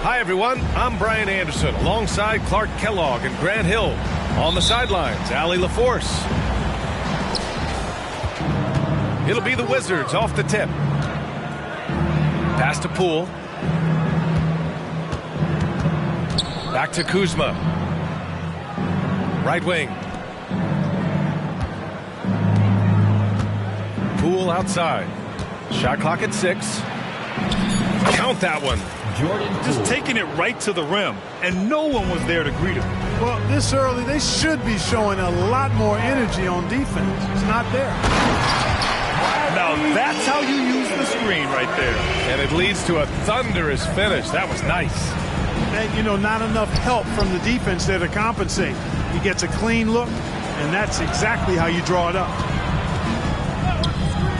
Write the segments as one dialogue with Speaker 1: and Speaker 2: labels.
Speaker 1: Hi, everyone. I'm Brian Anderson alongside Clark Kellogg and Grant Hill. On the sidelines, Allie LaForce. It'll be the Wizards off the tip. Pass to Poole. Back to Kuzma. Right wing. Poole outside. Shot clock at 6. Count that one.
Speaker 2: Just taking it right to the rim, and no one was there to greet him.
Speaker 3: Well, this early, they should be showing a lot more energy on defense. It's not there.
Speaker 2: Now, that's how you use the screen right there.
Speaker 1: And it leads to a thunderous finish. That was nice.
Speaker 3: And, you know, not enough help from the defense there to compensate. He gets a clean look, and that's exactly how you draw it up.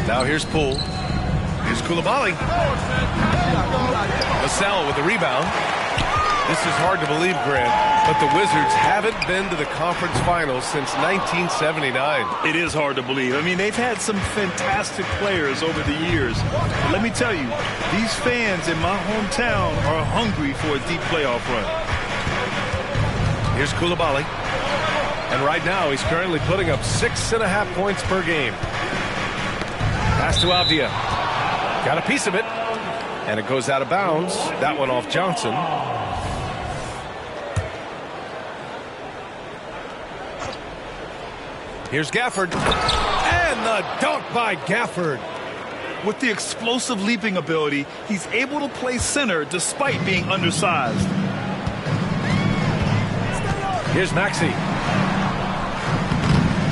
Speaker 1: Now here's Poole. Here's Coulibaly. Vassell with the rebound. This is hard to believe, Grant, but the Wizards haven't been to the conference finals since 1979.
Speaker 2: It is hard to believe. I mean, they've had some fantastic players over the years. But let me tell you, these fans in my hometown are hungry for a deep playoff run.
Speaker 1: Here's Coulibaly. And right now, he's currently putting up 6.5 points per game. Pass to Avdia. Got a piece of it. And it goes out of bounds. That one off Johnson. Here's Gafford. And the dunk by Gafford.
Speaker 2: With the explosive leaping ability, he's able to play center despite being undersized.
Speaker 1: Here's Maxey.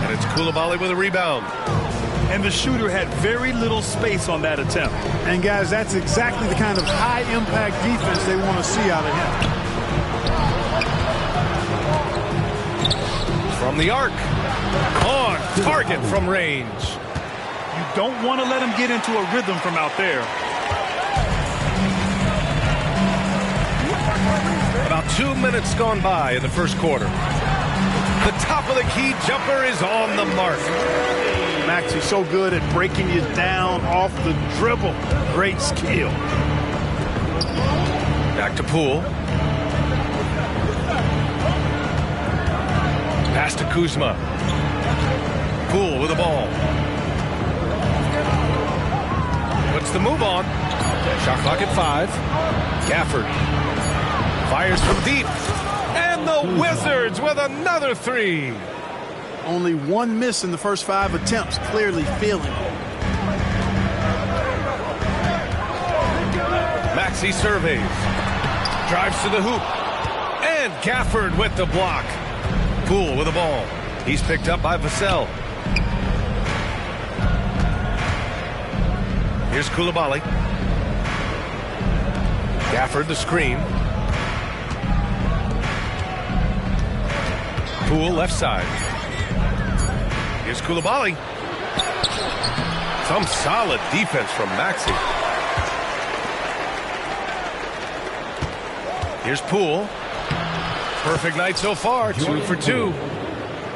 Speaker 1: And it's Coulibaly with a rebound.
Speaker 2: And the shooter had very little space on that attempt.
Speaker 3: And, guys, that's exactly the kind of high-impact defense they want to see out of him.
Speaker 1: From the arc. On target from range.
Speaker 2: You don't want to let him get into a rhythm from out there.
Speaker 1: About 2 minutes gone by in the first quarter. The top of the key jumper is on the mark.
Speaker 3: Maxey's so good at breaking you down off the dribble. Great skill.
Speaker 1: Back to Poole. Pass to Kuzma. Poole with the ball. Puts the move on. Shot clock at 5. Gafford fires from deep. And the Wizards with another 3.
Speaker 3: Only one miss in the first 5 attempts, clearly feeling it.
Speaker 1: Maxey surveys. Drives to the hoop. And Gafford with the block. Poole with the ball. He's picked up by Vassell. Here's Coulibaly. Gafford the screen. Poole left side. Here's Coulibaly. Some solid defense from Maxey. Here's Poole. Perfect night so far, 2 for 2.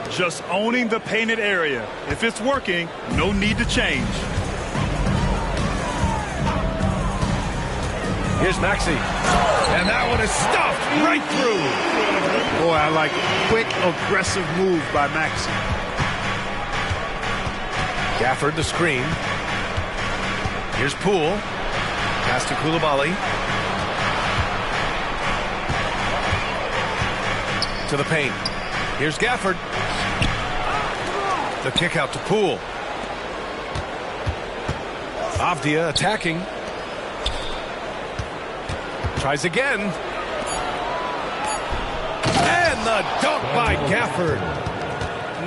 Speaker 2: Just owning the painted area. If it's working, no need to change.
Speaker 1: Here's Maxey. And that one is stuffed right through.
Speaker 3: Boy, I like a quick, aggressive move by Maxey.
Speaker 1: Gafford the screen. Here's Poole. Pass to Coulibaly. To the paint. Here's Gafford. The kick out to Poole. Avdia attacking. Tries again. And the dunk by Gafford.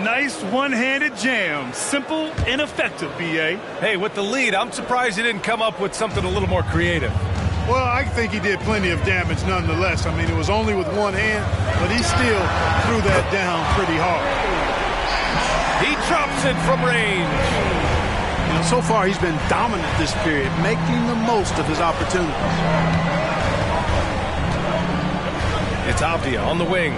Speaker 2: Nice one-handed jam. Simple and effective, B.A.
Speaker 1: Hey, with the lead, I'm surprised he didn't come up with something a little more creative.
Speaker 3: Well, I think he did plenty of damage nonetheless. I mean, it was only with one hand, but he still threw that down pretty hard.
Speaker 1: He drops it from range.
Speaker 3: You know, so far he's been dominant this period, making the most of his opportunities.
Speaker 1: It's Avdia on the wing.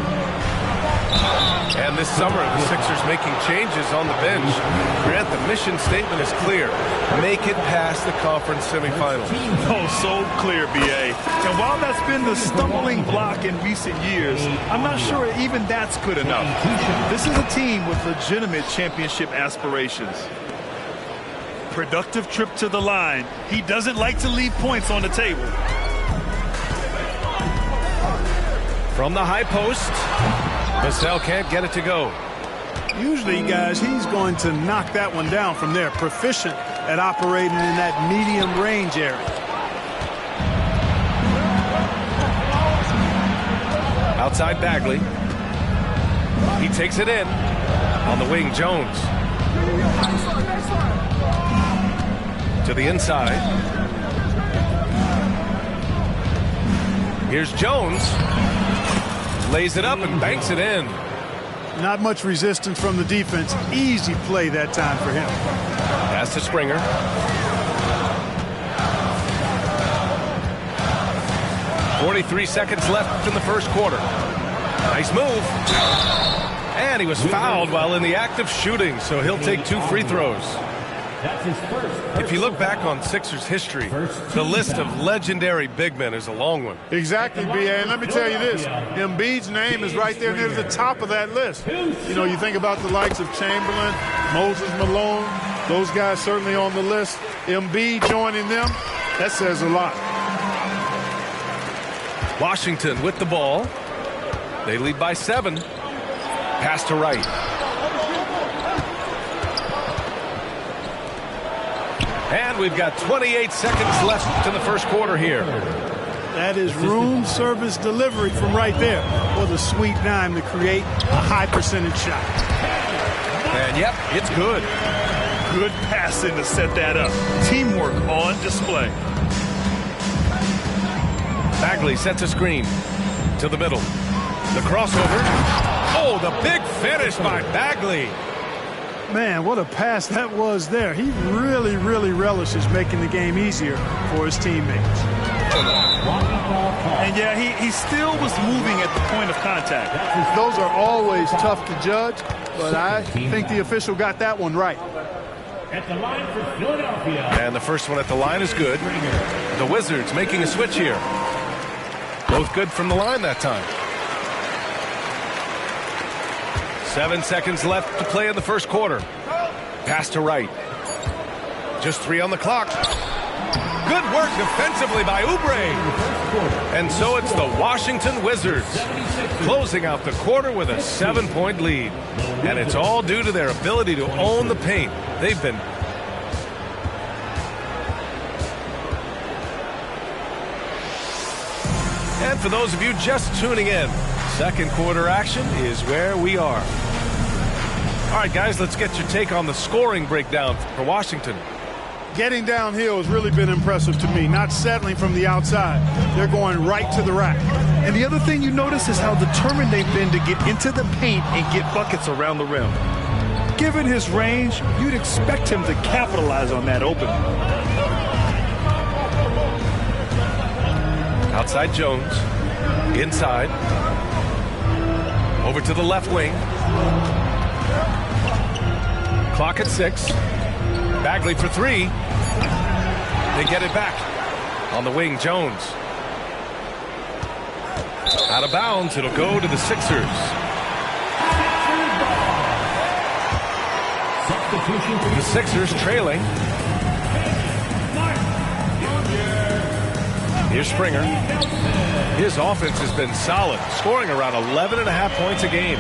Speaker 1: And this summer, the Sixers making changes on the bench. Grant, the mission statement is clear. Make it past the conference semifinals.
Speaker 2: Oh, so clear, B.A. And while that's been the stumbling block in recent years, I'm not sure even that's good enough. This is a team with legitimate championship aspirations. Productive trip to the line. He doesn't like to leave points on the table.
Speaker 1: From the high post, Vassell can't get it to go.
Speaker 3: Usually, guys, he's going to knock that one down from there. Proficient at operating in that medium range area.
Speaker 1: Outside Bagley. He takes it in. On the wing, Jones. To the inside. Here's Jones. Lays it up and banks it in.
Speaker 3: Not much resistance from the defense. Easy play that time for him.
Speaker 1: Pass to Springer. .43 seconds left in the first quarter. Nice move. And he was fouled while in the act of shooting, so he'll take 2 free throws. If you look back on Sixers history, the list of legendary big men is a long one.
Speaker 3: Exactly, B.A. And let me tell you this. Embiid's name is right there near the top of that list. You know, you think about the likes of Chamberlain, Moses Malone, those guys certainly on the list. Embiid joining them, that says a lot.
Speaker 1: Washington with the ball. They lead by 7. Pass to Wright. And we've got 28 seconds left in the first quarter here.
Speaker 3: That is room service delivery from right there. What a sweet dime to create a high percentage shot.
Speaker 1: And yep, it's good.
Speaker 2: Good passing to set that up. Teamwork on display.
Speaker 1: Bagley sets a screen to the middle. The crossover. Oh, the big finish by Bagley.
Speaker 3: Man, what a pass that was there. He really, really relishes making the game easier for his teammates.
Speaker 2: And yeah, he still was moving at the point of contact.
Speaker 3: Those are always tough to judge, but I think the official got that one right.
Speaker 4: At the line for Philadelphia.
Speaker 1: And the first one at the line is good. The Wizards making a switch here. Both good from the line that time. 7 seconds left to play in the first quarter. Pass to Wright. Just 3 on the clock. Good work defensively by Oubre. And so it's the Washington Wizards closing out the quarter with a 7-point lead. And it's all due to their ability to own the paint. They've been... And for those of you just tuning in, second quarter action is where we are. All right, guys, let's get your take on the scoring breakdown for Washington.
Speaker 3: Getting downhill has really been impressive to me, not settling from the outside. They're going right to the rack.
Speaker 2: And the other thing you notice is how determined they've been to get into the paint and get buckets around the rim. Given his range, you'd expect him to capitalize on that opening.
Speaker 1: Outside Jones. Inside. Over to the left wing. Clock at 6. Bagley for 3. They get it back. On the wing, Jones. Out of bounds. It'll go to the Sixers. The Sixers trailing. Here's Springer. His offense has been solid, scoring around 11.5 points a game.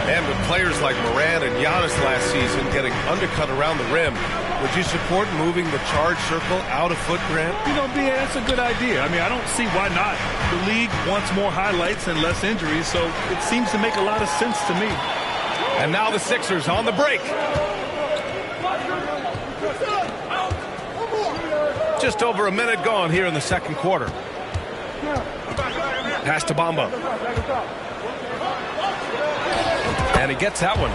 Speaker 1: And with players like Morant and Giannis last season getting undercut around the rim, would you support moving the charge circle out of foot, Grant?
Speaker 2: You know, B.A., that's a good idea. I mean, I don't see why not. The league wants more highlights and less injuries, so it seems to make a lot of sense to me.
Speaker 1: And now the Sixers on the break. Just over a minute gone here in the second quarter. Pass to Bamba. And he gets that one.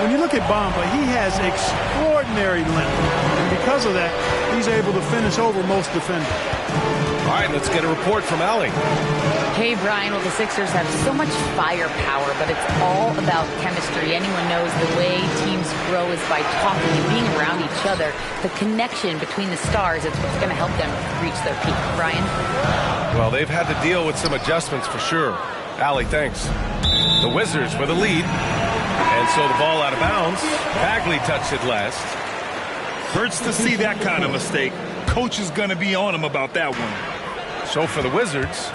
Speaker 3: When you look at Bamba, he has extraordinary length. And because of that, he's able to finish over most defenders.
Speaker 1: All right, let's get a report from Allie.
Speaker 5: Hey, Brian. Well, the Sixers have so much firepower, but it's all about chemistry. Anyone knows the way teams grow is by talking and being around each other. The connection between the stars is what's going to help them reach their peak. Brian?
Speaker 1: Well, they've had to deal with some adjustments for sure. Allie, thanks. The Wizards with the lead. And so the ball out of bounds. Bagley touched it last.
Speaker 2: Hurts to see that kind of mistake. Coach is going to be on him about that one.
Speaker 1: So for the Wizards.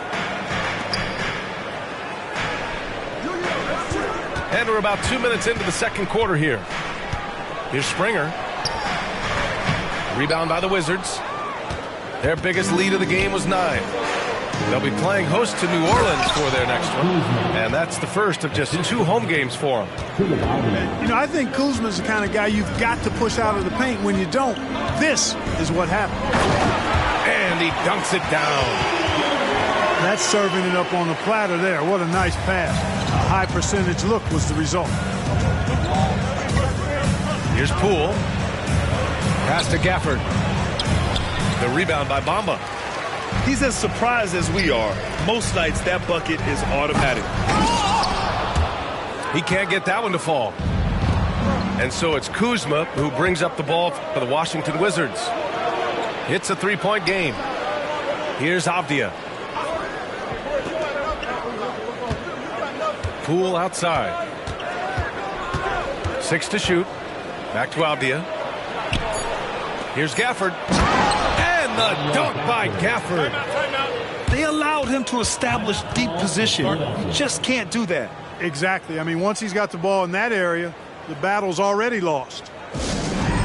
Speaker 1: And we're about 2 minutes into the second quarter here. Here's Springer. Rebound by the Wizards. Their biggest lead of the game was 9. They'll be playing host to New Orleans for their next one. And that's the first of just 2 home games for them.
Speaker 3: You know, I think Kuzma's the kind of guy you've got to push out of the paint. When you don't, this is what happens.
Speaker 1: And he dunks it down.
Speaker 3: That's serving it up on the platter there. What a nice pass. A high percentage look was the result.
Speaker 1: Here's Poole. Pass to Gafford. The rebound by Bamba.
Speaker 2: He's as surprised as we are. Most nights that bucket is automatic.
Speaker 1: He can't get that one to fall. And so it's Kuzma who brings up the ball for the Washington Wizards. It's a 3-point game. Here's Avdia. Poole outside. 6 to shoot. Back to Avdia. Here's Gafford. And the dunk by Gafford.
Speaker 2: They allowed him to establish deep position. You just can't do that.
Speaker 3: Exactly. I mean, once he's got the ball in that area, the battle's already lost.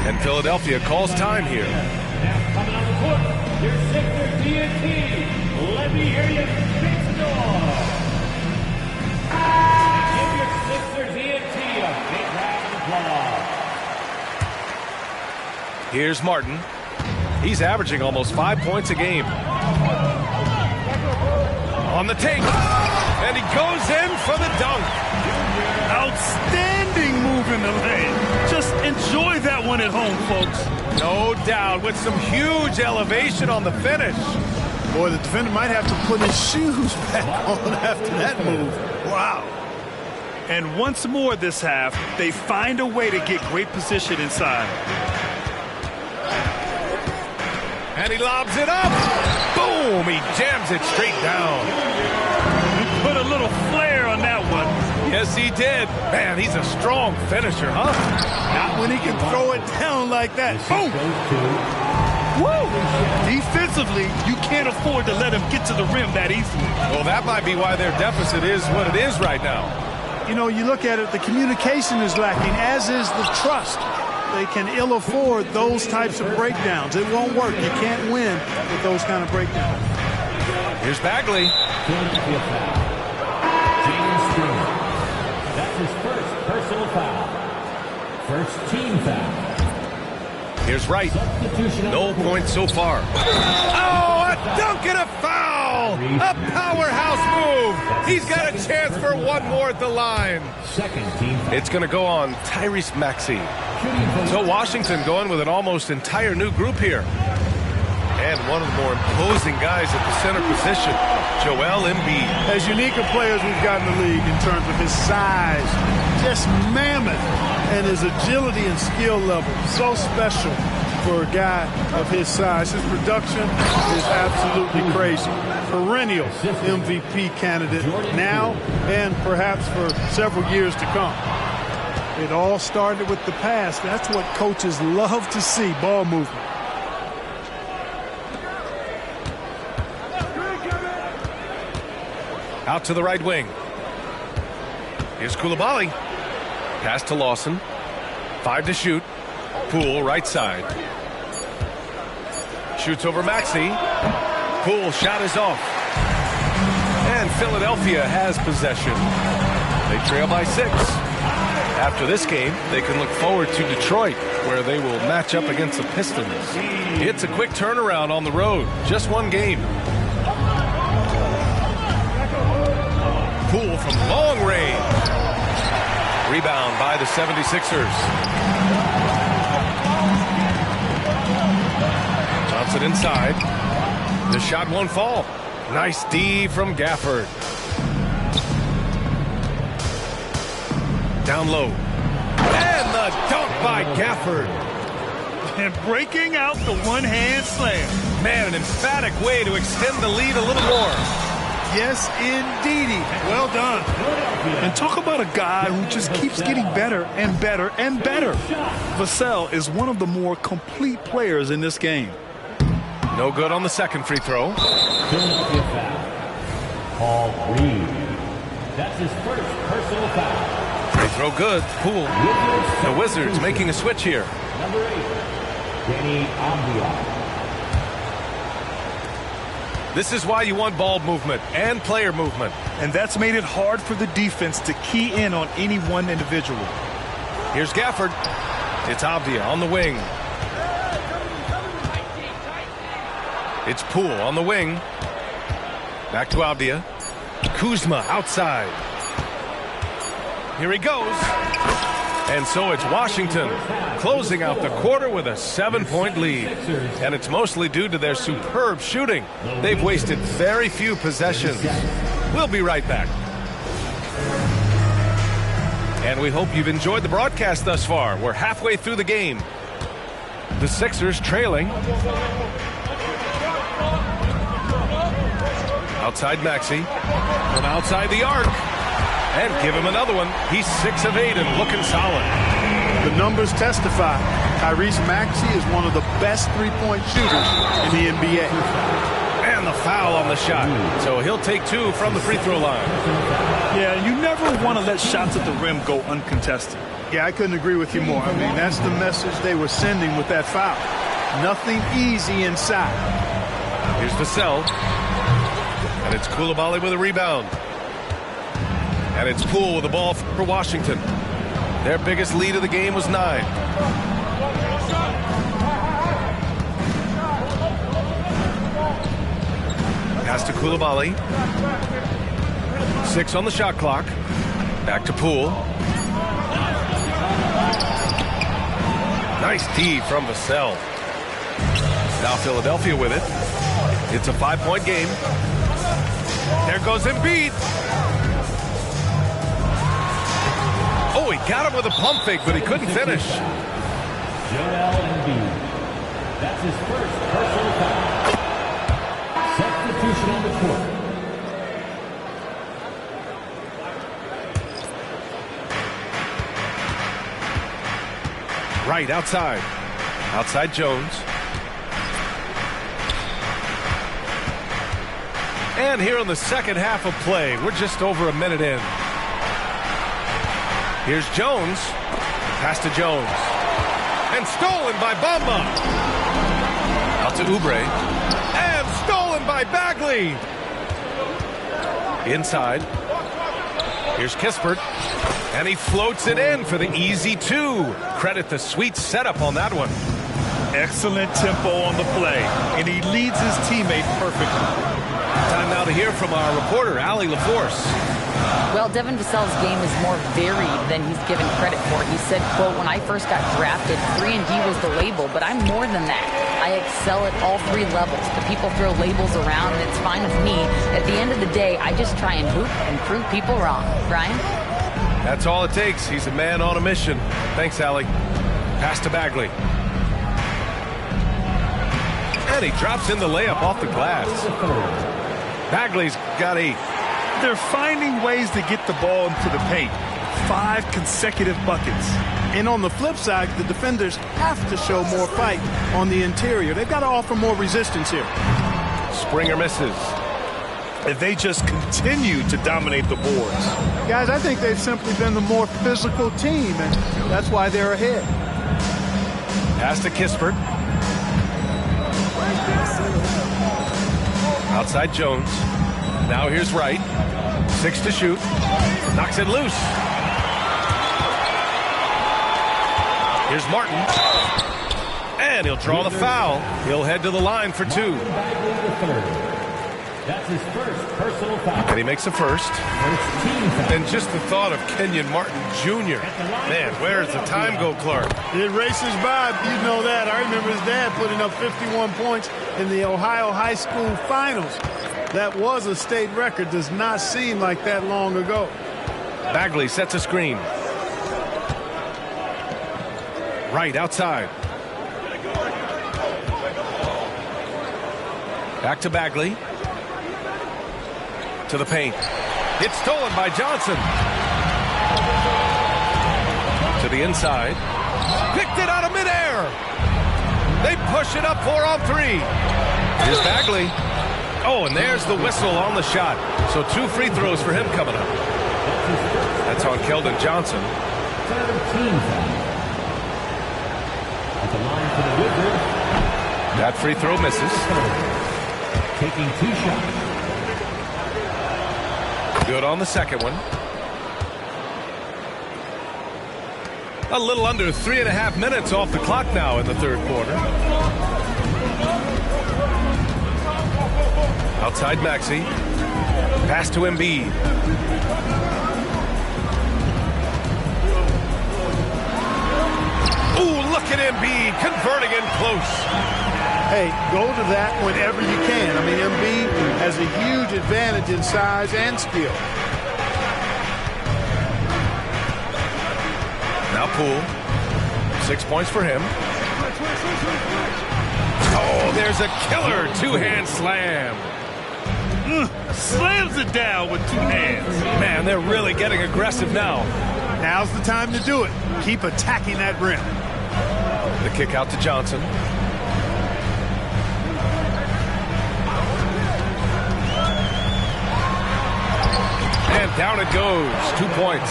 Speaker 1: And Philadelphia calls time here.
Speaker 4: Now coming on the court, your Sixers TNT. Let me hear you make some noise. Give your Sixers TNT a big round of applause.
Speaker 1: Here's Martin. He's averaging almost 5 points a game. On the take. And he goes in for the dunk.
Speaker 2: Outstanding move in the lane. Just enjoy that one at home, folks.
Speaker 1: No doubt, with some huge elevation on the finish.
Speaker 3: Boy, the defender might have to put his shoes back on after that move. Wow.
Speaker 2: And once more this half, they find a way to get great position inside.
Speaker 1: And he lobs it up. Boom! He jams it straight down.
Speaker 2: He put a little flair on that one.
Speaker 1: Yes, he did. Man, he's a strong finisher, huh?
Speaker 3: Not when he can throw it down like that. Boom!
Speaker 2: Woo! Defensively, you can't afford to let him get to the rim that easily.
Speaker 1: Well, that might be why their deficit is what it is right now.
Speaker 3: You know, you look at it, the communication is lacking, as is the trust. They can ill afford those types of breakdowns. It won't work. You can't win with those kind of breakdowns.
Speaker 1: Here's Bagley.
Speaker 4: Philadelphia foul. James Springer. That's his first personal foul. First team foul.
Speaker 1: Here's Wright.
Speaker 4: Substitution
Speaker 1: No points so far. Oh, a dunk and a foul! A powerhouse move! He's got a chance for one more at the line.
Speaker 4: Second team foul.
Speaker 1: It's going to go on Tyrese Maxey. So Washington going with an almost entire new group here. And one of the more imposing guys at the center position, Joel Embiid.
Speaker 3: As unique a player as we've got in the league in terms of his size, just mammoth, and his agility and skill level. So special for a guy of his size. His production is absolutely crazy. Perennial MVP candidate now and perhaps for several years to come. It all started with the pass. That's what coaches love to see, ball movement.
Speaker 1: Out to the right wing. Here's Coulibaly. Pass to Lawson. 5 to shoot. Poole right side. Shoots over Maxey. Poole shot is off. And Philadelphia has possession. They trail by 6. After this game, they can look forward to Detroit, where they will match up against the Pistons. It's a quick turnaround on the road. Just one game. Poole from long range. Rebound by the 76ers. Johnson inside. The shot won't fall. Nice D from Gafford. Down low. And the dunk by Gafford.
Speaker 2: And breaking out the one-hand slam.
Speaker 1: Man, an emphatic way to extend the lead a little more.
Speaker 2: Yes, indeedy. Well done. And talk about a guy who just keeps getting better and better and better. Vassell is one of the more complete players in this game.
Speaker 1: No good on the second free throw.
Speaker 4: Philadelphia foul. Paul Reed. That's his first personal foul.
Speaker 1: Free throw good. Poole. The Wizards making a switch here.
Speaker 4: Number 8, Deni Avdija.
Speaker 1: This is why you want ball movement and player movement.
Speaker 2: And that's made it hard for the defense to key in on any one individual.
Speaker 1: Here's Gafford. It's Avdija on the wing. It's Poole on the wing. Back to Avdija. Kuzma outside. Here he goes. And so it's Washington closing out the quarter with a 7-point lead. And it's mostly due to their superb shooting. They've wasted very few possessions. We'll be right back. And we hope you've enjoyed the broadcast thus far. We're halfway through the game. The Sixers trailing. Outside Maxey. From outside the arc. And give him another one. He's 6 of 8 and looking solid.
Speaker 3: The numbers testify. Tyrese Maxey is one of the best three-point shooters in the NBA.
Speaker 1: And the foul on the shot. So he'll take 2 from the free throw line.
Speaker 2: Yeah, you never want to let shots at the rim go uncontested.
Speaker 3: Yeah, I couldn't agree with you more. I mean, that's the message they were sending with that foul. Nothing easy inside.
Speaker 1: Here's Vassell. And it's Coulibaly with a rebound. And it's Poole with the ball for Washington. Their biggest lead of the game was 9. Pass to Coulibaly. 6 on the shot clock. Back to Poole. Nice D from Vassell. Now Philadelphia with it. It's a 5-point game. There goes Embiid. Oh, he got him with a pump fake, but he couldn't finish.
Speaker 4: Joel Embiid. That's his first personal foul. Substitution on the court.
Speaker 1: Right outside. Outside Jones. And here in the second half of play, we're just over a minute in. Here's Jones. Pass to Jones. And stolen by Bamba. Out to Oubre. And stolen by Bagley. Inside. Here's Kispert. And he floats it in for the easy 2. Credit the sweet setup on that one.
Speaker 2: Excellent tempo on the play. And he leads his teammate perfectly.
Speaker 1: Time now to hear from our reporter, Allie LaForce.
Speaker 5: Well, Devin Vassell's game is more varied than he's given credit for. He said, quote, when I first got drafted, 3-and-D was the label, but I'm more than that. I excel at all 3 levels. The people throw labels around, and it's fine with me. At the end of the day, I just try and hoop and prove people wrong. Brian?
Speaker 1: That's all it takes. He's a man on a mission. Thanks, Allie. Pass to Bagley. And he drops in the layup off the glass. Bagley's got 8.
Speaker 2: They're finding ways to get the ball into the paint. 5 consecutive buckets.
Speaker 3: And on the flip side, the defenders have to show more fight on the interior. They've got to offer more resistance here.
Speaker 1: Springer misses.
Speaker 2: And they just continue to dominate the boards.
Speaker 3: Guys, I think they've simply been the more physical team, and that's why they're ahead.
Speaker 1: Pass to Kispert. Outside Jones. Now here's Wright. 6 to shoot. Knocks it loose. Here's Martin. And he'll draw the foul. He'll head to the line for 2.
Speaker 4: That's his first personal foul.
Speaker 1: And he makes the first.
Speaker 4: First team foul.
Speaker 1: And just the thought of Kenyon Martin Jr. Man, where does the time go, Clark?
Speaker 3: It races by, you know that. I remember his dad putting up 51 points in the Ohio High School Finals. That was a state record. Does not seem like that long ago.
Speaker 1: Bagley sets a screen. Right outside. Back to Bagley. To the paint. It's stolen by Johnson. To the inside. Picked it out of midair. They push it up 4-on-3. Here's Bagley. Oh, and there's the whistle on the shot. So 2 free throws for him coming up. That's on Keldon Johnson.
Speaker 4: 13 foul. At the line for the Wizards.
Speaker 1: That free throw misses.
Speaker 4: Taking 2 shots.
Speaker 1: Good on the second one. A little under 3.5 minutes off the clock now in the third quarter. Outside Maxey. Pass to Embiid. Ooh, look at Embiid converting in close.
Speaker 3: Hey, go to that whenever you can. I mean, Embiid has a huge advantage in size and skill.
Speaker 1: Now Poole. 6 points for him. Oh, there's a killer 2-hand slam.
Speaker 2: Slams it down with 2 hands.
Speaker 1: Man, they're really getting aggressive now.
Speaker 3: Now's the time to do it. Keep attacking that rim.
Speaker 1: The kick out to Johnson. And down it goes. 2 points.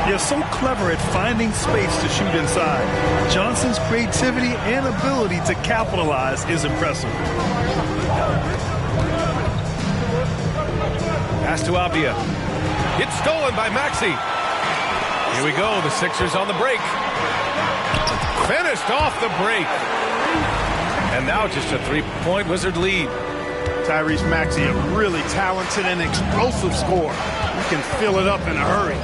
Speaker 2: They're so clever at finding space to shoot inside. Johnson's creativity and ability to capitalize is impressive.
Speaker 1: Pass to Avdia. It's stolen by Maxey. Here we go. The Sixers on the break. Finished off the break. And now just a 3-point Wizard lead.
Speaker 3: Tyrese Maxey, a really talented and explosive scorer. He can fill it up in a hurry.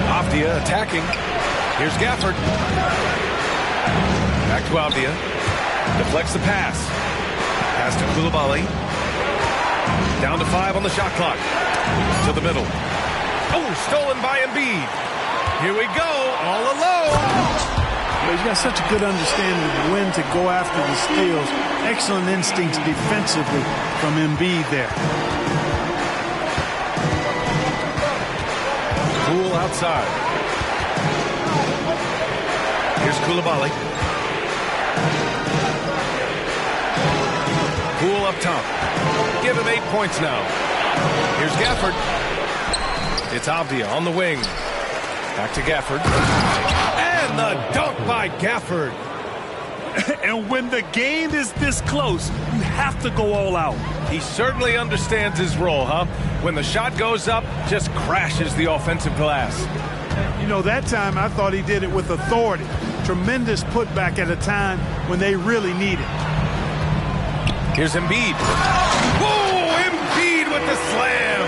Speaker 1: Avdia attacking. Here's Gafford. Back to Avdia. Deflects the pass. Pass to Coulibaly. Down to 5 on the shot clock. To the middle. Oh, stolen by Embiid. Here we go, all alone.
Speaker 3: He's got such a good understanding of when to go after the steals. Excellent instincts defensively from Embiid there.
Speaker 1: Poole outside. Here's Coulibaly. Poole up top. Give him 8 points now. Here's Gafford. It's Avdia on the wing. Back to Gafford. And the dunk by Gafford.
Speaker 2: And when the game is this close, you have to go all out.
Speaker 1: He certainly understands his role, huh? When the shot goes up, just crashes the offensive glass.
Speaker 3: You know, that time I thought he did it with authority. Tremendous putback at a time when they really need it.
Speaker 1: Here's Embiid. Whoa, Embiid with the slam.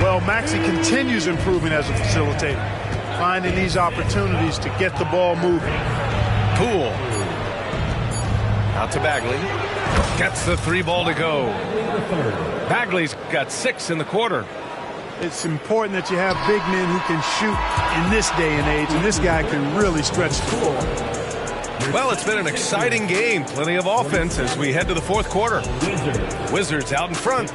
Speaker 3: Well, Maxey continues improving as a facilitator, finding these opportunities to get the ball moving.
Speaker 1: Poole. Out to Bagley. Gets the 3 ball to go. Bagley's got 6 in the quarter.
Speaker 3: It's important that you have big men who can shoot in this day and age, and this guy can really stretch the floor.
Speaker 1: Well, it's been an exciting game. Plenty of offense as we head to the fourth quarter. Wizards out in front.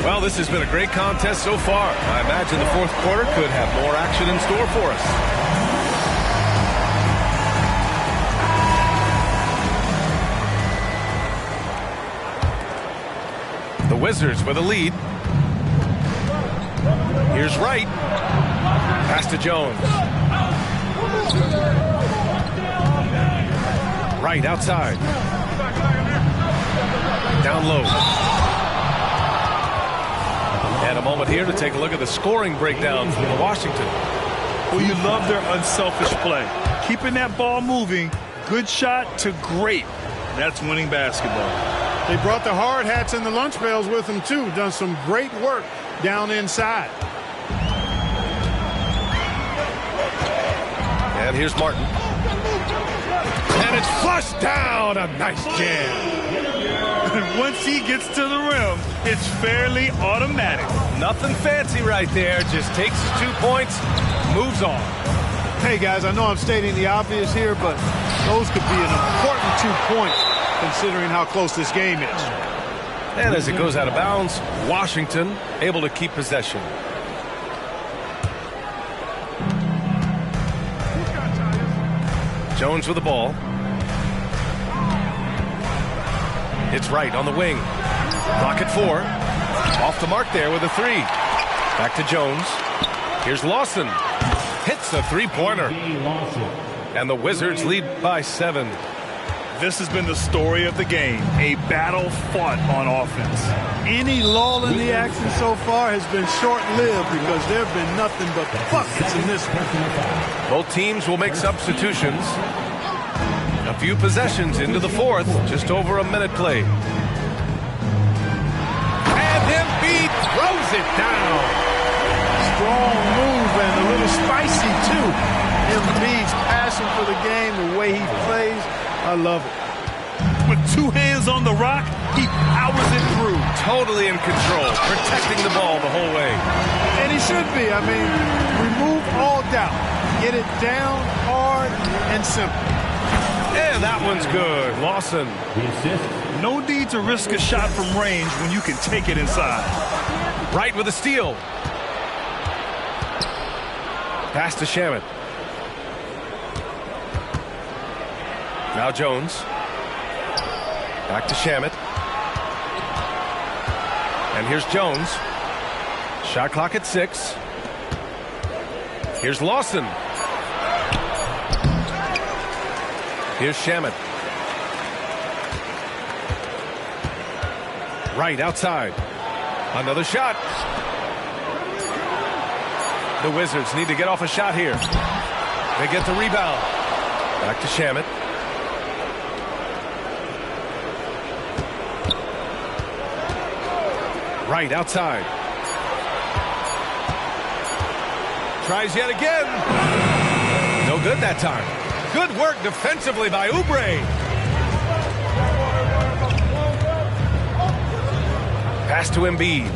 Speaker 1: Well, this has been a great contest so far. I imagine the fourth quarter could have more action in store for us. The Wizards with a lead. Here's Wright. Pass to Jones. Wright outside. Down low. And a moment here to take a look at the scoring breakdown from Washington.
Speaker 2: Well, you love their unselfish play. Keeping that ball moving, good shot to great. That's winning basketball.
Speaker 3: They brought the hard hats and the lunch pails with them, too. Done some great work down inside.
Speaker 1: And here's Martin. And it's flushed down. A nice jam.
Speaker 2: Once he gets to the rim, it's fairly automatic.
Speaker 1: Nothing fancy right there. Just takes his 2 points, moves on.
Speaker 3: Hey, guys, I know I'm stating the obvious here, but those could be an important 2 points considering how close this game is.
Speaker 1: And as it goes out of bounds, Washington able to keep possession. Jones with the ball. It's right on the wing. Clock at 4. Off the mark there with a 3. Back to Jones. Here's Lawson. Hits a three-pointer. And the Wizards lead by 7.
Speaker 2: This has been the story of the game. A battle fought on offense.
Speaker 3: Any lull in the action so far has been short-lived because there have been nothing but buckets in this one.
Speaker 1: Both teams will make substitutions. A few possessions into the 4th. Just over a minute played. And Embiid throws it down.
Speaker 3: Strong move and a little spicy, too. Embiid's passion for the game, the way he plays, I love it.
Speaker 2: With 2 hands on the rock, he powers it through.
Speaker 1: Totally in control, protecting the ball the whole way.
Speaker 3: And he should be. I mean, remove all doubt. Get it down hard and simple.
Speaker 1: And that one's good. Lawson.
Speaker 2: No need to risk a shot from range when you can take it inside.
Speaker 1: Right with a steal. Pass to Shamet. Now Jones. Back to Shamet. And here's Jones. Shot clock at 6. Here's Lawson. Here's Shamet. Right outside. Another shot. The Wizards need to get off a shot here. They get the rebound. Back to Shamet. Right outside. Tries yet again. No good that time. Good work defensively by Oubre. Pass to Embiid.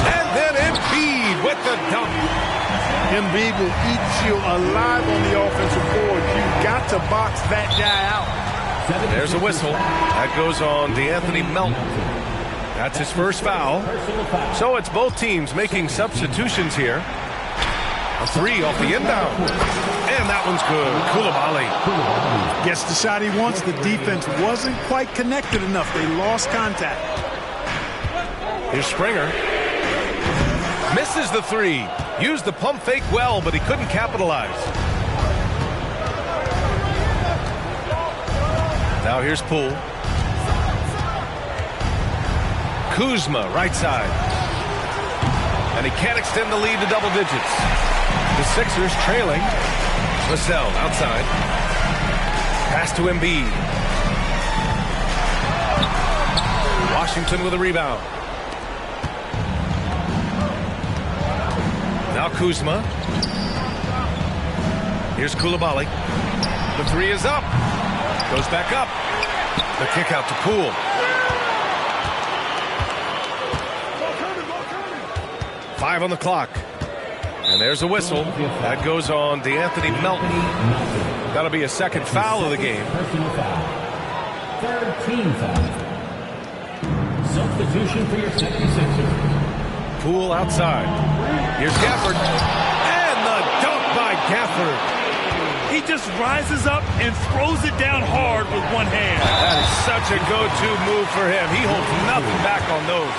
Speaker 1: And then Embiid with the dunk.
Speaker 3: Embiid will eat you alive on the offensive board. You've got to box that guy out.
Speaker 1: There's a whistle. That goes on DeAnthony Melton. That's his first foul. So it's both teams making substitutions here. A 3 off the inbound. And that one's good. Coulibaly.
Speaker 3: Gets the shot he wants. The defense wasn't quite connected enough. They lost contact.
Speaker 1: Here's Springer. Misses the 3. Used the pump fake well, but he couldn't capitalize. Now here's Poole. Kuzma, right side. And he can't extend the lead to double digits. The Sixers trailing. Vassell outside. Pass to Embiid. Washington with a rebound. Now Kuzma. Here's Coulibaly. The 3 is up. Goes back up. The kick out to Poole. Five on the clock. And there's a whistle. That goes on DeAnthony Melton. That'll be a second foul of the game.
Speaker 4: Personal foul. Third team foul. Substitution for your 76ers.
Speaker 1: Poole outside. Here's Gafford. And the dunk by Gafford.
Speaker 2: He just rises up and throws it down hard with one hand.
Speaker 1: That is such a go-to move for him. He holds nothing back on those.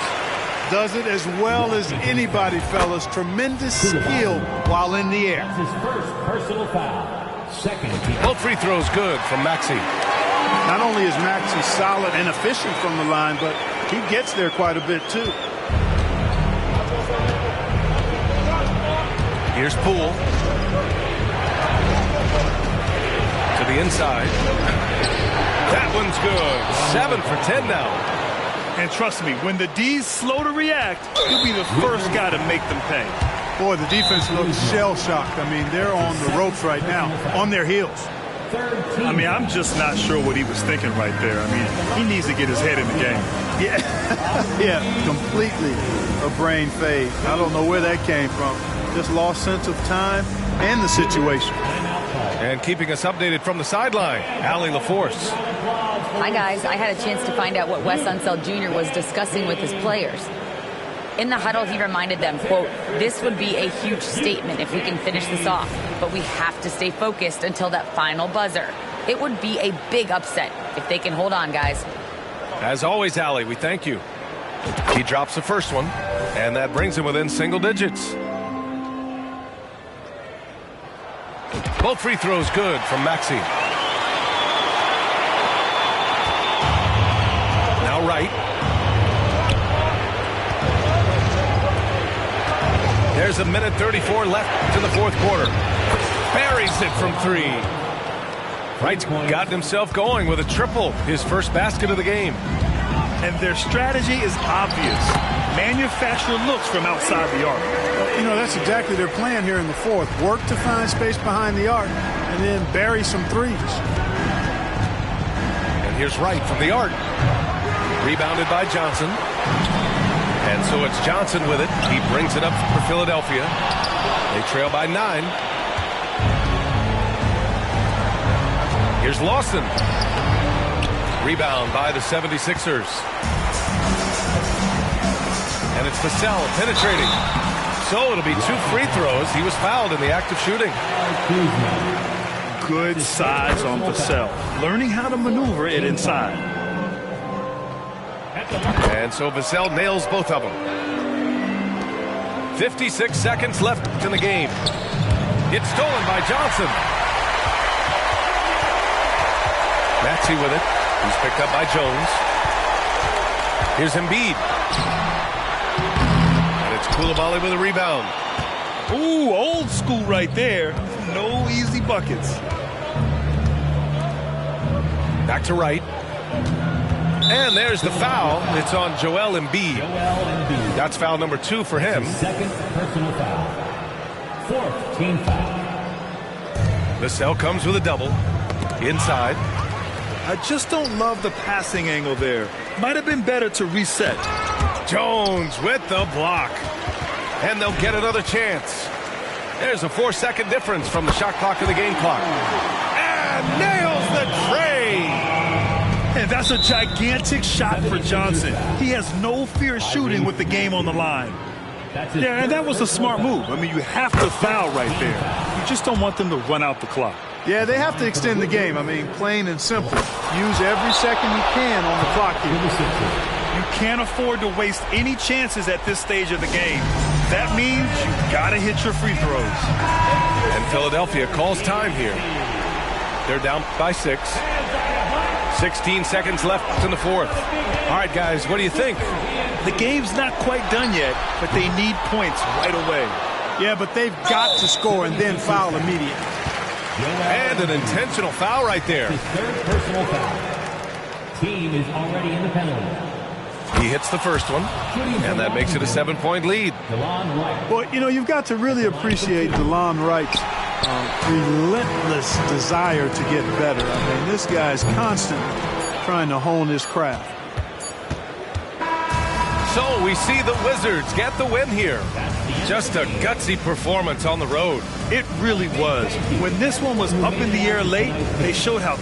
Speaker 3: Does it as well as anybody, fellas. Tremendous skill while in the air.
Speaker 4: That's his first personal foul. Second team.
Speaker 1: Both free throws good from Maxey.
Speaker 3: Not only is Maxey solid and efficient from the line, but he gets there quite a bit, too.
Speaker 1: Here's Poole. To the inside. That one's good. 7 for 10 now.
Speaker 2: And trust me, when the D's slow to react, he'll be the first guy to make them pay.
Speaker 3: Boy, the defense looks shell-shocked. I mean, they're on the ropes right now, on their heels.
Speaker 2: I mean, I'm just not sure what he was thinking right there. I mean, he needs to get his head in the game.
Speaker 3: Yeah, yeah, completely a brain fade. I don't know where that came from. Just lost sense of time and the situation.
Speaker 1: And keeping us updated from the sideline, Allie LaForce.
Speaker 5: Hi, guys. I had a chance to find out what Wes Unseld Jr. was discussing with his players. In the huddle, he reminded them, quote, "This would be a huge statement if we can finish this off, but we have to stay focused until that final buzzer. It would be a big upset if they can hold on, guys."
Speaker 1: As always, Allie, we thank you. He drops the first one, and that brings him within single digits. Both free throws good from Maxey. Now Wright. There's a minute 34 left in the fourth quarter. Buries it from 3. Wright's gotten himself going with a triple, his first basket of the game.
Speaker 2: And their strategy is obvious. Manufacture looks from outside the arc.
Speaker 3: You know, that's exactly their plan here in the fourth. Work to find space behind the arc and then bury some threes.
Speaker 1: And here's Wright from the arc. Rebounded by Johnson. And so it's Johnson with it. He brings it up for Philadelphia. They trail by 9. Here's Lawson. Rebound by the 76ers. And it's Vassell penetrating. So it'll be 2 free throws. He was fouled in the act of shooting.
Speaker 2: Good size on Vassell. Learning how to maneuver it inside.
Speaker 1: And so Vassell nails both of them. 56 seconds left in the game. It's stolen by Johnson. Maxey with it. He's picked up by Jones. Here's Embiid. And it's Coulibaly with a rebound.
Speaker 2: Ooh, old school right there. No easy buckets.
Speaker 1: Back to Wright. And there's the foul. It's on Joel Embiid. That's foul number 2 for him.
Speaker 4: Second personal foul. 4th team foul.
Speaker 1: Vassell comes with a double. Inside.
Speaker 2: I just don't love the passing angle there. Might have been better to reset.
Speaker 1: Jones with the block. And they'll get another chance. There's a 4-second difference from the shot clock to the game clock. And nails the tray.
Speaker 2: And that's a gigantic shot for Johnson. He has no fear shooting with the game on the line. Yeah, and that was a smart move. I mean, you have to foul right there. You just don't want them to run out the clock.
Speaker 3: Yeah, they have to extend the game. I mean, plain and simple. Use every second you can on the clock here.
Speaker 2: You can't afford to waste any chances at this stage of the game. That means you got to hit your free throws.
Speaker 1: And Philadelphia calls time here. They're down by 6. 16 seconds left in the fourth. All right, guys, what do you think?
Speaker 2: The game's not quite done yet, but they need points right away.
Speaker 3: Yeah, but they've got to score and then foul immediately.
Speaker 1: And an intentional foul right there.
Speaker 4: His 3rd personal foul. Team is already in the penalty.
Speaker 1: He hits the first one, and that makes it a 7-point lead.
Speaker 4: DeLon Wright.
Speaker 3: Well, you know, you've got to really appreciate DeLon Wright's relentless desire to get better. I mean, this guy's constantly trying to hone his craft.
Speaker 1: So we see the Wizards get the win here. Just a gutsy performance on the road.
Speaker 2: It really was. When this one was up in the air late, they showed how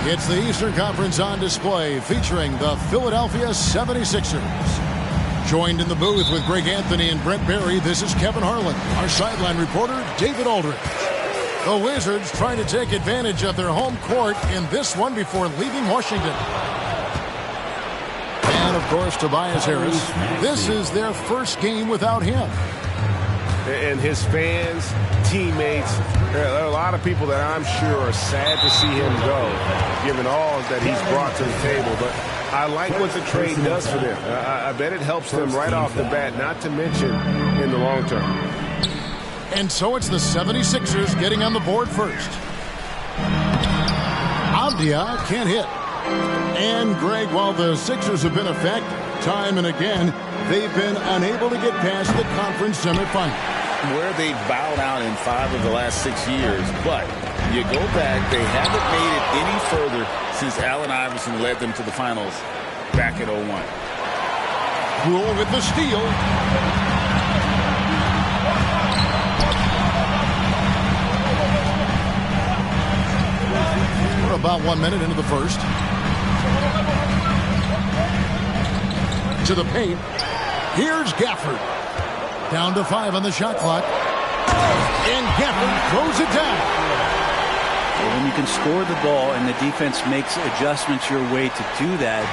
Speaker 6: It's the Eastern Conference on display featuring the Philadelphia 76ers. Joined in the booth with Greg Anthony and Brent Barry, this is Kevin Harlan. Our sideline reporter, David Aldridge. The Wizards trying to take advantage of their home court in this one before leaving Washington. And, of course, Tobias Harris. This is their first game without him.
Speaker 1: And his fans, teammates, there are a lot of people that I'm sure are sad to see him go, given all that he's brought to the table. But I like what the trade does for them. I bet it helps them right off the bat, not to mention in the long term.
Speaker 6: And so it's the 76ers getting on the board first. Avdia can't hit. And, Greg, while the Sixers have been effective time and again, they've been unable to get past the conference semifinal.
Speaker 7: Where they bowed out in 5 of the last 6 years. But you go back, they haven't made it any further since Allen Iverson led them to the finals back in 01.
Speaker 6: Rule with the steal. We're about 1 minute into the first. To the paint. Here's Gafford. Down to 5 on the shot clock. And Gafford throws it down.
Speaker 8: When you can score the ball and the defense makes adjustments your way to do that,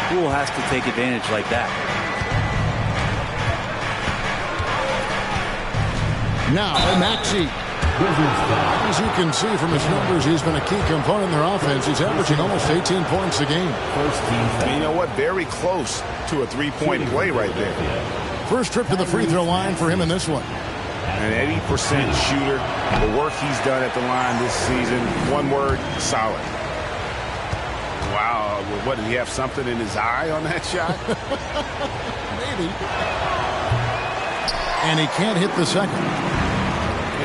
Speaker 8: Poole has to take advantage like that.
Speaker 6: Now, Maxey. As you can see from his numbers, he's been a key component in their offense. He's averaging almost 18 points a game.
Speaker 7: And you know what? Very close to a three-point play right there.
Speaker 6: First trip to the free throw line for him in this one.
Speaker 7: An 80% shooter. The work he's done at the line this season, one word, solid. Wow. What, did he have something in his eye on that shot?
Speaker 6: Maybe. And he can't hit the second.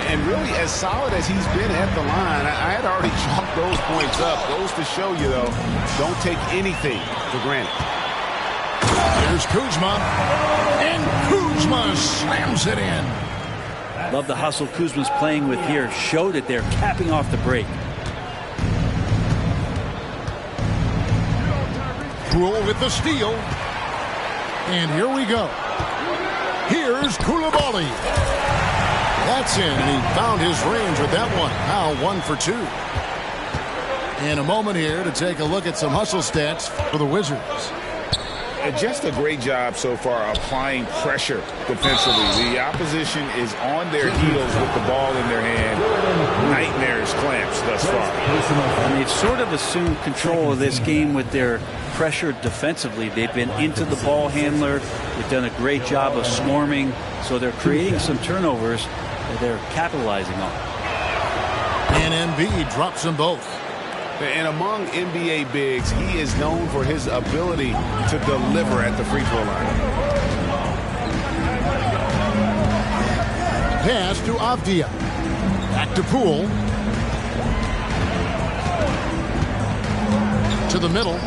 Speaker 7: And really, as solid as he's been at the line, I had already chalked those points up. Goes to show you, though, don't take anything for granted.
Speaker 6: Here's Kuzma. And Kuzma slams it in.
Speaker 8: Love the hustle Kuzma's playing with here. Show that they're capping off the break.
Speaker 6: Poole with the steal. And here we go. Here's Coulibaly. That's in, and he found his range with that one. Now 1 for 2. In a moment here to take a look at some hustle stats for the Wizards.
Speaker 7: Just a great job so far applying pressure defensively. The opposition is on their heels with the ball in their hand. Nightmares clamps thus far.
Speaker 8: And they've sort of assumed control of this game with their pressure defensively. They've been into the ball handler. They've done a great job of swarming. So they're creating some turnovers that they're capitalizing on.
Speaker 6: And Embiid drops them both.
Speaker 7: And among NBA bigs, he is known for his ability to deliver at the free throw line.
Speaker 6: Pass to Avdia. Back to Poole. To the middle.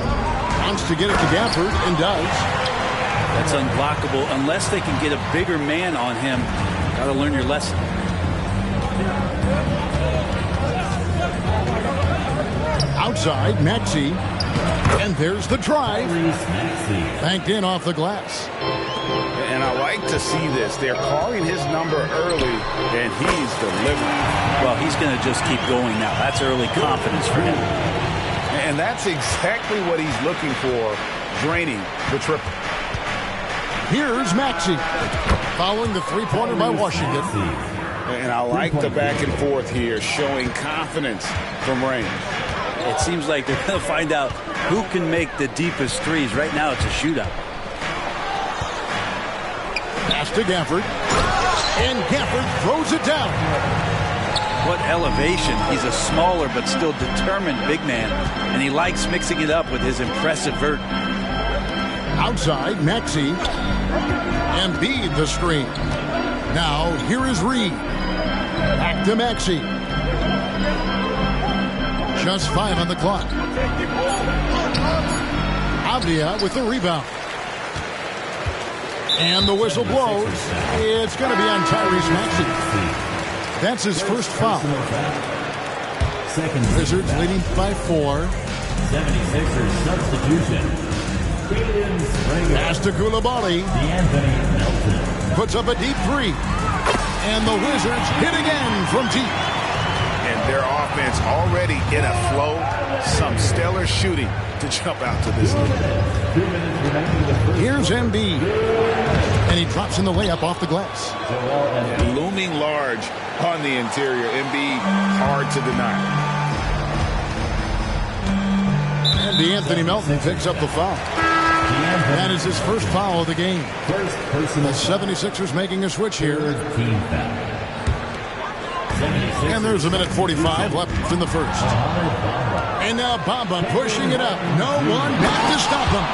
Speaker 6: Wants to get it to Gafford and does.
Speaker 8: That's unblockable unless they can get a bigger man on him. Got to learn your lesson.
Speaker 6: Outside, Maxey. And there's the drive. Banked in off the glass.
Speaker 7: And I like to see this. They're calling his number early, and he's delivering.
Speaker 8: Well, he's going to just keep going now. That's early confidence for him.
Speaker 7: And that's exactly what he's looking for, draining the triple.
Speaker 6: Here's Maxey. Following the three-pointer by Washington.
Speaker 7: And I like the back and forth here, showing confidence from range.
Speaker 8: It seems like they're going to find out who can make the deepest threes. Right now, it's a shootout.
Speaker 6: Pass to Gafford. And Gafford throws it down.
Speaker 8: What elevation. He's a smaller but still determined big man. And he likes mixing it up with his impressive vert.
Speaker 6: Outside, Maxey. Embiid the screen. Now, here is Reed. Back to Maxey. Just 5 on the clock. Avdia with the rebound. And the whistle blows. It's going to be on Tyrese Maxey. That's his first foul. Wizards leading by 4.
Speaker 4: 76ers substitution.
Speaker 6: Pass to Coulibaly.
Speaker 4: D'Anthony Melton.
Speaker 6: Puts up a deep three. And the Wizards hit again from deep.
Speaker 7: And their offense already in a flow. Some stellar shooting to jump out to this lead.
Speaker 6: Here's Embiid. And he drops in the layup off the glass.
Speaker 7: And looming large on the interior. Embiid hard to deny.
Speaker 6: And D'Anthony Melton picks up the foul. That is his first foul of the game. The 76ers making a switch here.
Speaker 4: Team foul.
Speaker 6: And there's a minute 45 left in the first. And now Bamba pushing it up. No one back to stop him.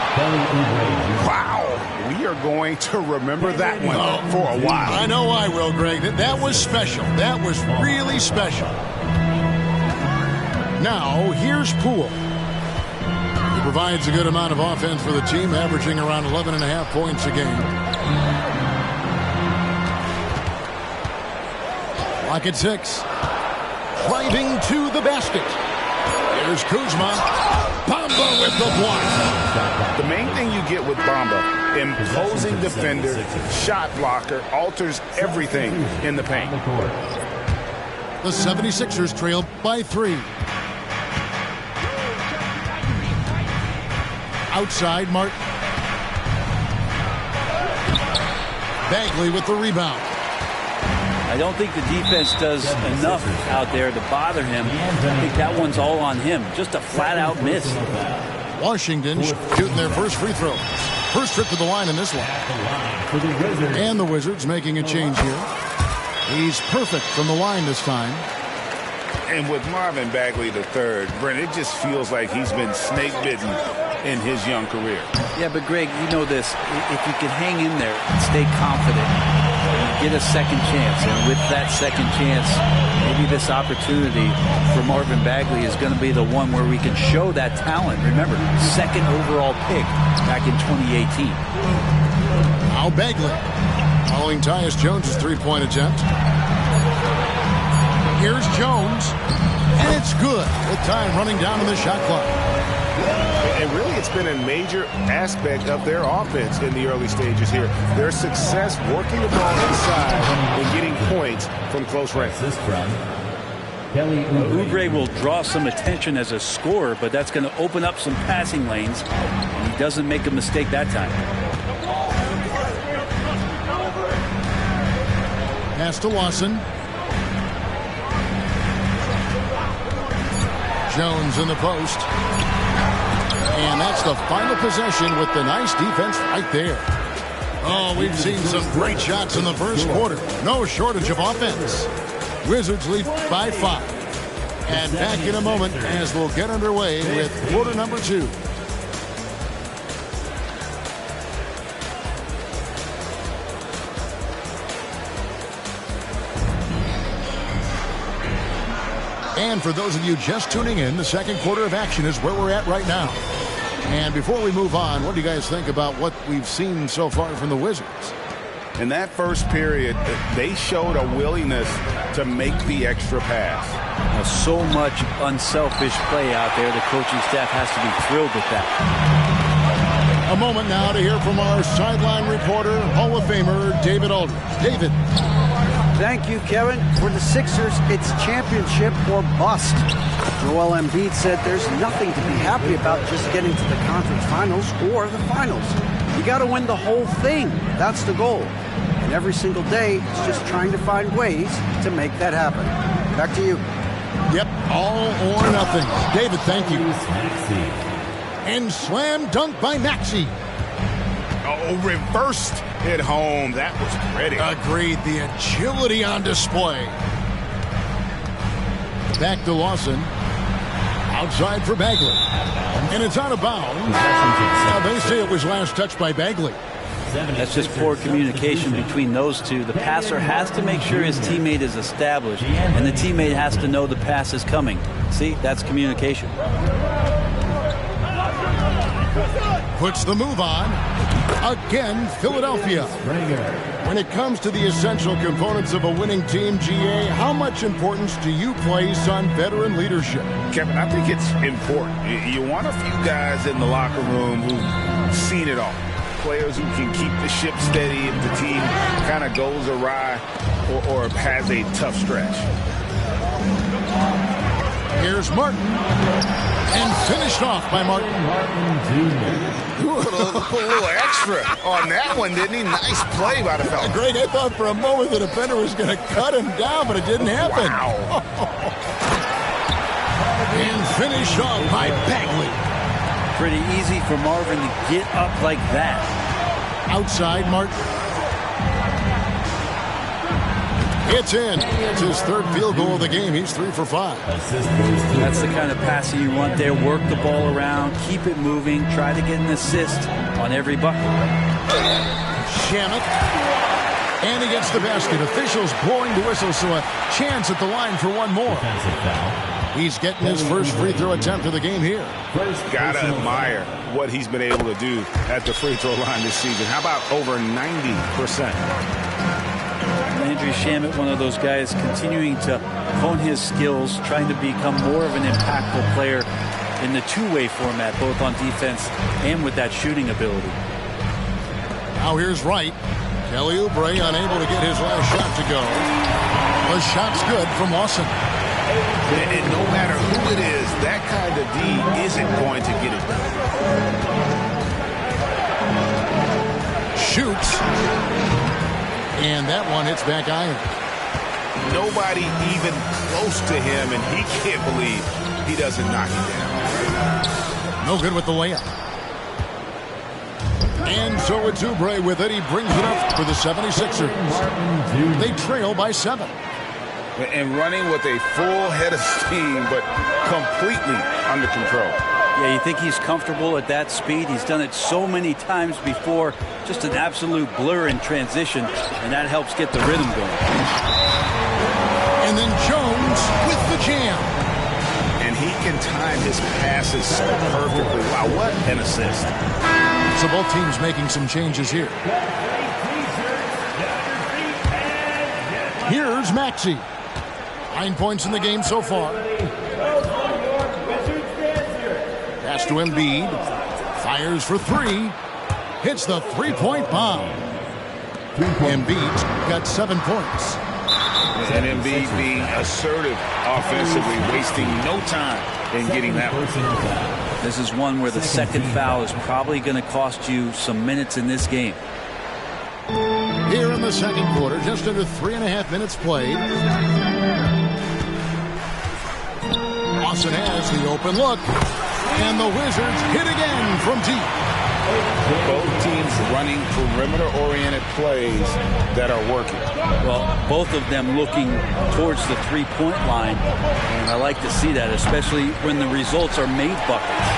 Speaker 7: Wow. We are going to remember that one for a while.
Speaker 6: I know I will, Greg. That was special. That was really special. Now, here's Poole. He provides a good amount of offense for the team, averaging around 11.5 points a game. Clock at 6. Driving to the basket. Here's Kuzma. Bamba with the block.
Speaker 7: The main thing you get with Bamba, imposing defender, shot blocker, alters everything in the paint.
Speaker 6: The 76ers trail by 3. Outside, Martin. Bagley with the rebound.
Speaker 8: I don't think the defense does enough out there to bother him. I think that one's all on him. Just a flat-out miss.
Speaker 6: Washington shooting their first free throw. First trip to the line in this one. And the Wizards making a change here. He's perfect from the line this time.
Speaker 7: And with Marvin Bagley III, Brent, it just feels like he's been snake-bitten in his young career.
Speaker 8: Yeah, but Greg, you know this. If you can hang in there and stay confident, you get a second chance. And with that second chance, maybe this opportunity for Marvin Bagley is going to be the one where we can show that talent. Remember, second overall pick back in 2018.
Speaker 6: Now Bagley following Tyus Jones' three-point attempt. Here's Jones, and it's good with time running down on the shot clock.
Speaker 1: And really, it's been a major aspect of their offense in the early stages here. Their success working the ball inside and getting points from close range.
Speaker 8: Oubre will draw some attention as a scorer, but that's going to open up some passing lanes, and he doesn't make a mistake that time.
Speaker 6: Pass to Lawson. Jones in the post. And that's the final possession with the nice defense right there. Oh, we've seen some great shots in the first quarter. No shortage of offense. Wizards lead by 5. And back in a moment as we'll get underway with quarter number 2. And for those of you just tuning in, the second quarter of action is where we're at right now. And before we move on, what do you guys think about what we've seen so far from the Wizards?
Speaker 7: In that first period, they showed a willingness to make the extra pass.
Speaker 8: Now, so much unselfish play out there. The coaching staff has to be thrilled with that.
Speaker 6: A moment now to hear from our sideline reporter, Hall of Famer David Aldridge. David.
Speaker 9: Thank you, Kevin. For the Sixers, it's championship or bust. Joel Embiid said there's nothing to be happy about just getting to the conference finals or the finals. You got to win the whole thing. That's the goal. And every single day, it's just trying to find ways to make that happen. Back to you.
Speaker 6: Yep, all or nothing. David, thank you. And slam dunk by Maxey.
Speaker 7: Oh, reversed at home. That was pretty.
Speaker 6: Agreed. The agility on display. Back to Lawson. Outside for Bagley. And it's out of bounds. They say it was last touched by Bagley.
Speaker 8: That's just poor communication between those two. The passer has to make sure his teammate is established, and the teammate has to know the pass is coming. See, that's communication.
Speaker 6: Puts the move on. Again, Philadelphia. When it comes to the essential components of a winning team, GA, how much importance do you place on veteran leadership?
Speaker 7: Kevin, I think it's important. You want a few guys in the locker room who've seen it all. Players who can keep the ship steady if the team kind of goes awry or has a tough stretch.
Speaker 6: Here's Martin. And finished off by Martin.
Speaker 7: Put a little extra on that one, didn't he? Nice play by the fella.
Speaker 6: Great. I thought for a moment the defender was going to cut him down, but it didn't happen.
Speaker 7: Wow.
Speaker 6: And finish off by Bagley.
Speaker 8: Pretty easy for Marvin to get up like that.
Speaker 6: Outside Martin. It's in. It's his third field goal of the game. He's 3 for 5.
Speaker 8: That's the kind of passing you want there. Work the ball around, keep it moving, try to get an assist on every bucket.
Speaker 6: Shamet. And he gets the basket. Officials blowing the whistle, so a chance at the line for one more. He's getting his first free throw attempt of the game here.
Speaker 7: Gotta admire what he's been able to do at the free throw line this season. How about over 90%?
Speaker 8: Landry Shamet, one of those guys continuing to hone his skills, trying to become more of an impactful player in the two-way format, both on defense and with that shooting ability.
Speaker 6: Now here's Wright. Kelly Oubre unable to get his last shot to go. The shot's good from Lawson.
Speaker 7: And no matter who it is, that kind of D isn't going to get it done.
Speaker 6: Shoots. And that one hits back iron.
Speaker 7: Nobody even close to him, and he can't believe he doesn't knock it down.
Speaker 6: No good with the layup. And so it's Oubre with it. He brings it up for the 76ers. They trail by 7.
Speaker 7: And running with a full head of steam, but completely under control.
Speaker 8: Yeah, you think he's comfortable at that speed. He's done it so many times before. Just an absolute blur in transition, and that helps get the rhythm going.
Speaker 6: And then Jones with the jam.
Speaker 7: And he can time his passes so perfectly. Wow, what an assist.
Speaker 6: So both teams making some changes here. Here's Maxey. 9 points in the game so far. Pass to Embiid. Fires for 3. Hits the three-point bomb. Embiid's got 7 points.
Speaker 7: And Embiid being assertive offensively, wasting no time in getting that one.
Speaker 8: This is one where the second foul is probably going to cost you some minutes in this game.
Speaker 6: Here in the second quarter, just under 3.5 minutes played. Lawson has the open look. And the Wizards hit again from deep.
Speaker 7: Both teams running perimeter-oriented plays that are working.
Speaker 8: Well, both of them looking towards the three-point line. And I like to see that, especially when the results are made buckets.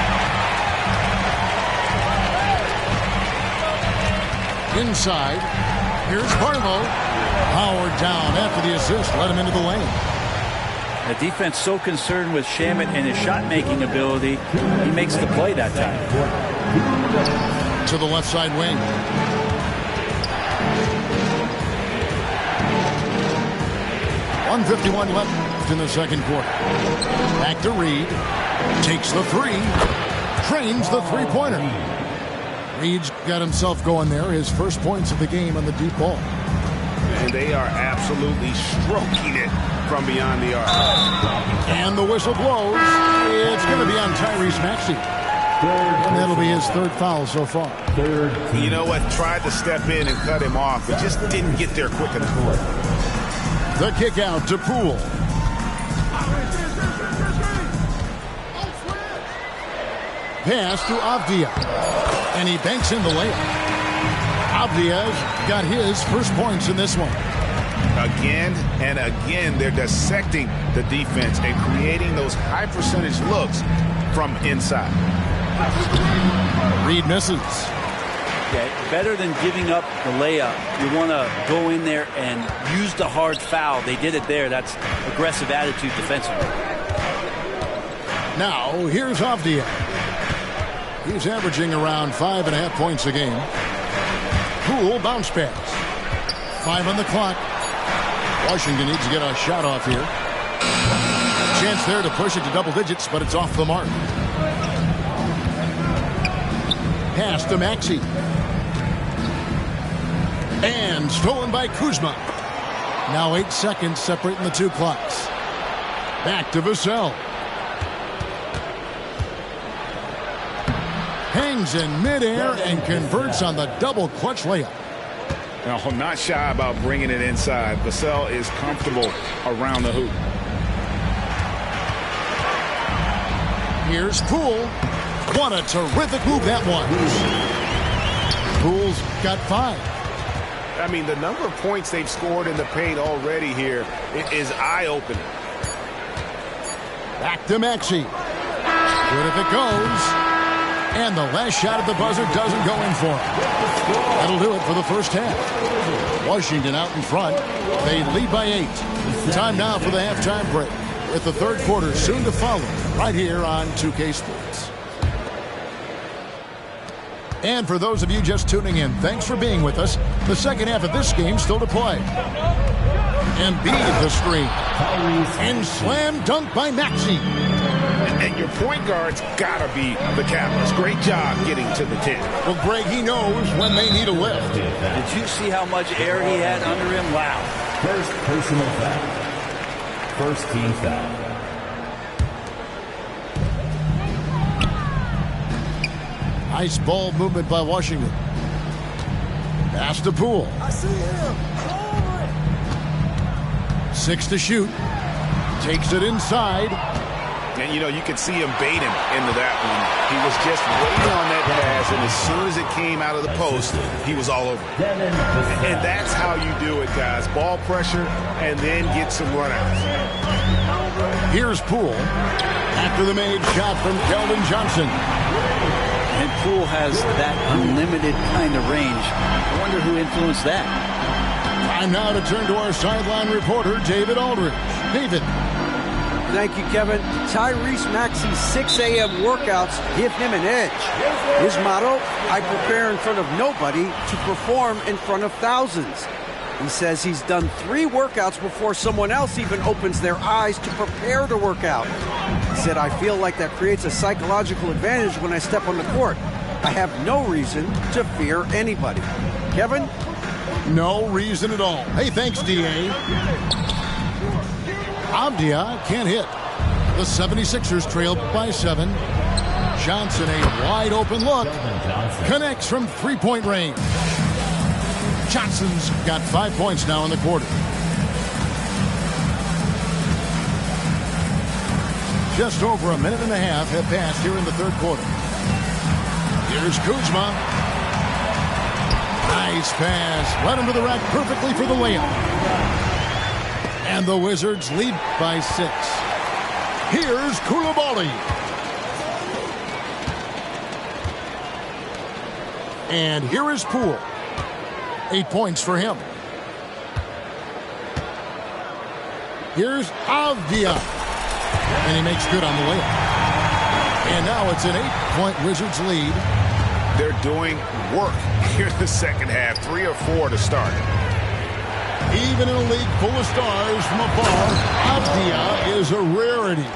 Speaker 6: Inside, here's Barlow. Powered down after the assist, let him into the lane.
Speaker 8: The defense so concerned with Shamet and his shot-making ability, he makes the play that time.
Speaker 6: To the left side wing. .151 left in the second quarter. Back to Reed. Takes the 3. Trains the three-pointer. Reed's got himself going there. His first points of the game on the deep ball.
Speaker 7: And they are absolutely stroking it from beyond the arc.
Speaker 6: And the whistle blows. It's going to be on Tyrese Maxey. And that'll be his third foul so far.
Speaker 7: You know what? Tried to step in and cut him off, but just didn't get there quick enough.
Speaker 6: The kick out to Poole. Pass to Avdia. And he banks in the layup. Avdia's got his first points in this one.
Speaker 7: Again and again, they're dissecting the defense and creating those high percentage looks from inside.
Speaker 6: Reed misses.
Speaker 8: Yeah, better than giving up the layup. You want to go in there and use the hard foul. They did it there. That's aggressive attitude defensively.
Speaker 6: Now, here's Avdia. He's averaging around 5.5 points a game. Poole bounce pass. 5 on the clock. Washington needs to get a shot off here. Chance there to push it to double digits, but it's off the mark. Pass to Maxey. And stolen by Kuzma. Now 8 seconds separating the two clocks. Back to Vassell. Hangs in midair and converts on the double clutch layup.
Speaker 7: Now, not shy about bringing it inside. Vassell is comfortable around the hoop.
Speaker 6: Here's Poole. What a terrific move that was. Poole's got 5.
Speaker 1: I mean, the number of points they've scored in the paint already here is eye-opening.
Speaker 6: Back to Maxey. Good if it goes. And the last shot at the buzzer doesn't go in for him. That'll do it for the first half. Washington out in front. They lead by 8. Time now for the halftime break, with the third quarter soon to follow right here on 2K Sports. And for those of you just tuning in, thanks for being with us. The second half of this game still to play. Embiid the screen. And slam dunk by Maxey.
Speaker 7: And your point guard's got to be the catalyst. Great job getting to the 10.
Speaker 6: Well, Greg, he knows when they need a lift.
Speaker 8: Did you see how much air he had under him? Wow.
Speaker 4: First personal foul. First team foul.
Speaker 6: Nice ball movement by Washington. Pass to Poole.
Speaker 10: I see him.
Speaker 6: 6 to shoot. Takes it inside.
Speaker 1: And, you know, you could see him bait him into that one. He was just waiting on that pass, and as soon as it came out of the post, he was all over it. And that's how you do it, guys. Ball pressure and then get some runouts.
Speaker 6: Here's Poole. After the made shot from Keldon Johnson.
Speaker 8: And Poole has that unlimited kind of range. I wonder who influenced that.
Speaker 6: Time now to turn to our sideline reporter, David Aldridge. David.
Speaker 9: Thank you, Kevin. Tyrese Maxey's 6 a.m. workouts give him an edge. His motto, I prepare in front of nobody to perform in front of thousands. He says he's done 3 workouts before someone else even opens their eyes to prepare to work out. He said, I feel like that creates a psychological advantage when I step on the court. I have no reason to fear anybody. Kevin?
Speaker 6: No reason at all. Hey, thanks, D.A. Avdia can't hit. The 76ers trail by 7. Johnson, a wide open look. Connects from 3-point range. Johnson's got 5 points now in the quarter. Just over a minute and a half have passed here in the third quarter. Here's Kuzma. Nice pass. Led him to the rack perfectly for the layup. And the Wizards lead by 6. Here's Coulibaly. And here is Poole. 8 points for him. Here's Avdia. And he makes good on the layup. And now it's an 8-point Wizards lead.
Speaker 7: They're doing work here in the second half. 3 or 4 to start.
Speaker 6: Even in a league full of stars from afar, Avdia is a rarity.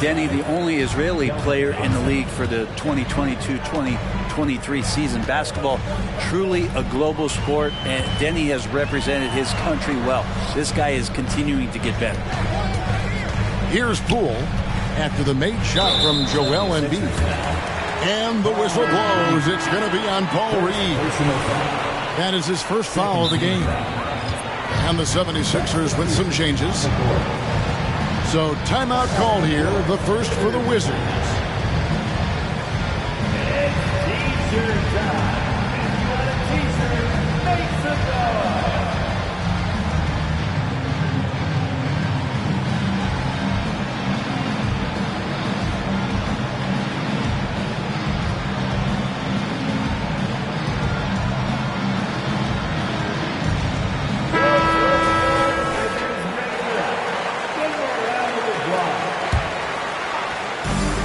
Speaker 8: Denny, the only Israeli player in the league for the 2022-2023 season. Basketball, truly a global sport, and Denny has represented his country well. This guy is continuing to get better.
Speaker 6: Here's Poole after the made shot from Joel Embiid. And the whistle blows. It's going to be on Paul Reed. That is his first foul of the game. And the 76ers with some changes. So timeout called here, the first for the Wizards.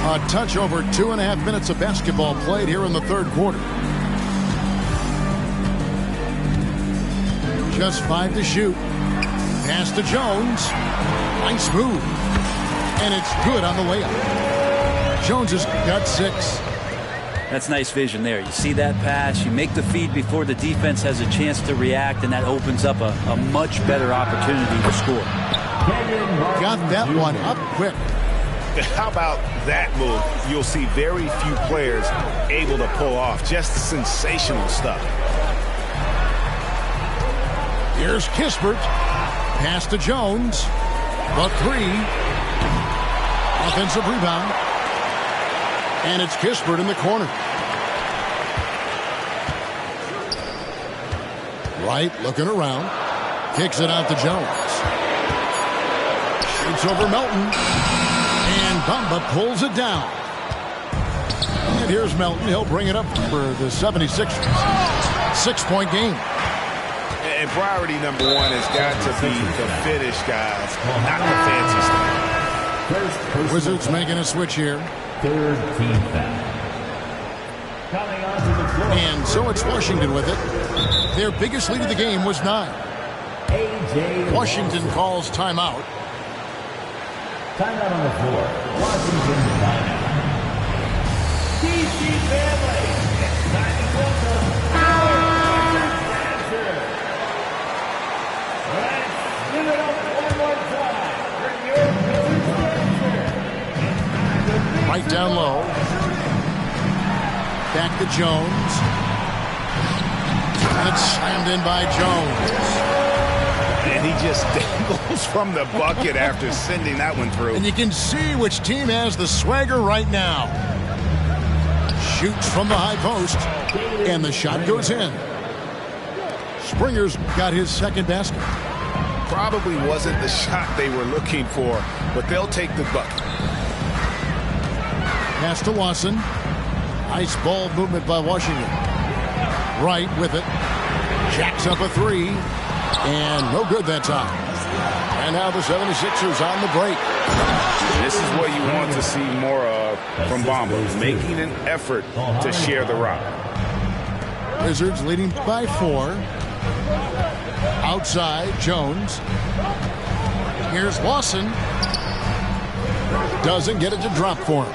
Speaker 6: A touch over 2.5 minutes of basketball played here in the third quarter. Just 5 to shoot. Pass to Jones. Nice move. And it's good on the layup. Jones has got 6.
Speaker 8: That's nice vision there. You see that pass, you make the feed before the defense has a chance to react, and that opens up a much better opportunity to score.
Speaker 6: Got that one up quick.
Speaker 7: How about that move? You'll see very few players able to pull off. Just sensational stuff.
Speaker 6: Here's Kispert. Pass to Jones. The 3. Offensive rebound. And it's Kispert in the corner. Wright looking around. Kicks it out to Jones. Shoots over Melton. And Bamba pulls it down. And here's Melton. He'll bring it up for the 76ers. 6-point game.
Speaker 7: And priority number 1 has got to be the finish, guys, not the fancy stuff.
Speaker 6: Wizards making a switch here.
Speaker 4: Third team foul. Coming onto the floor.
Speaker 6: And so it's Washington with it. Their biggest lead of the game was 9. Washington calls timeout.
Speaker 4: Timeout on the floor. Washington timeout. DC family. It's time to welcome our answer. Let's give it up one more time for your answer.
Speaker 6: Right down low. Back to Jones. And it's slammed in by Jones.
Speaker 7: And he just dangles from the bucket after sending that one through.
Speaker 6: And you can see which team has the swagger right now. Shoots from the high post. And the shot goes in. Springer's got his second basket.
Speaker 7: Probably wasn't the shot they were looking for, but they'll take the bucket.
Speaker 6: Pass to Lawson. Nice ball movement by Washington. Wright with it. Jacks up a 3. And no good that time. And now the 76ers on the break.
Speaker 7: This is what you want to see more of from Bamba, making an effort to share the rock.
Speaker 6: Wizards leading by 4. Outside, Jones. Here's Lawson. Doesn't get it to drop for him.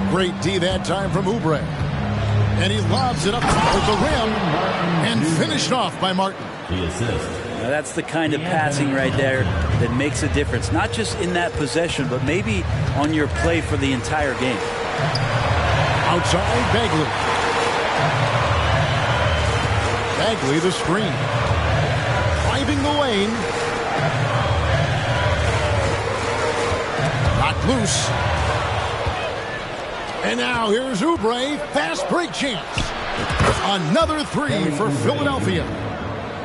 Speaker 6: Great D that time from Oubre. And he lobs it up with the rim and finished off by Martin.
Speaker 4: The assist.
Speaker 8: Now that's the kind of passing right there that makes a difference, not just in that possession, but maybe on your play for the entire game.
Speaker 6: Outside, Bagley. Bagley the screen. Driving the lane. Knocked loose. And now here's Oubre. Fast break chance. Another 3 for Philadelphia.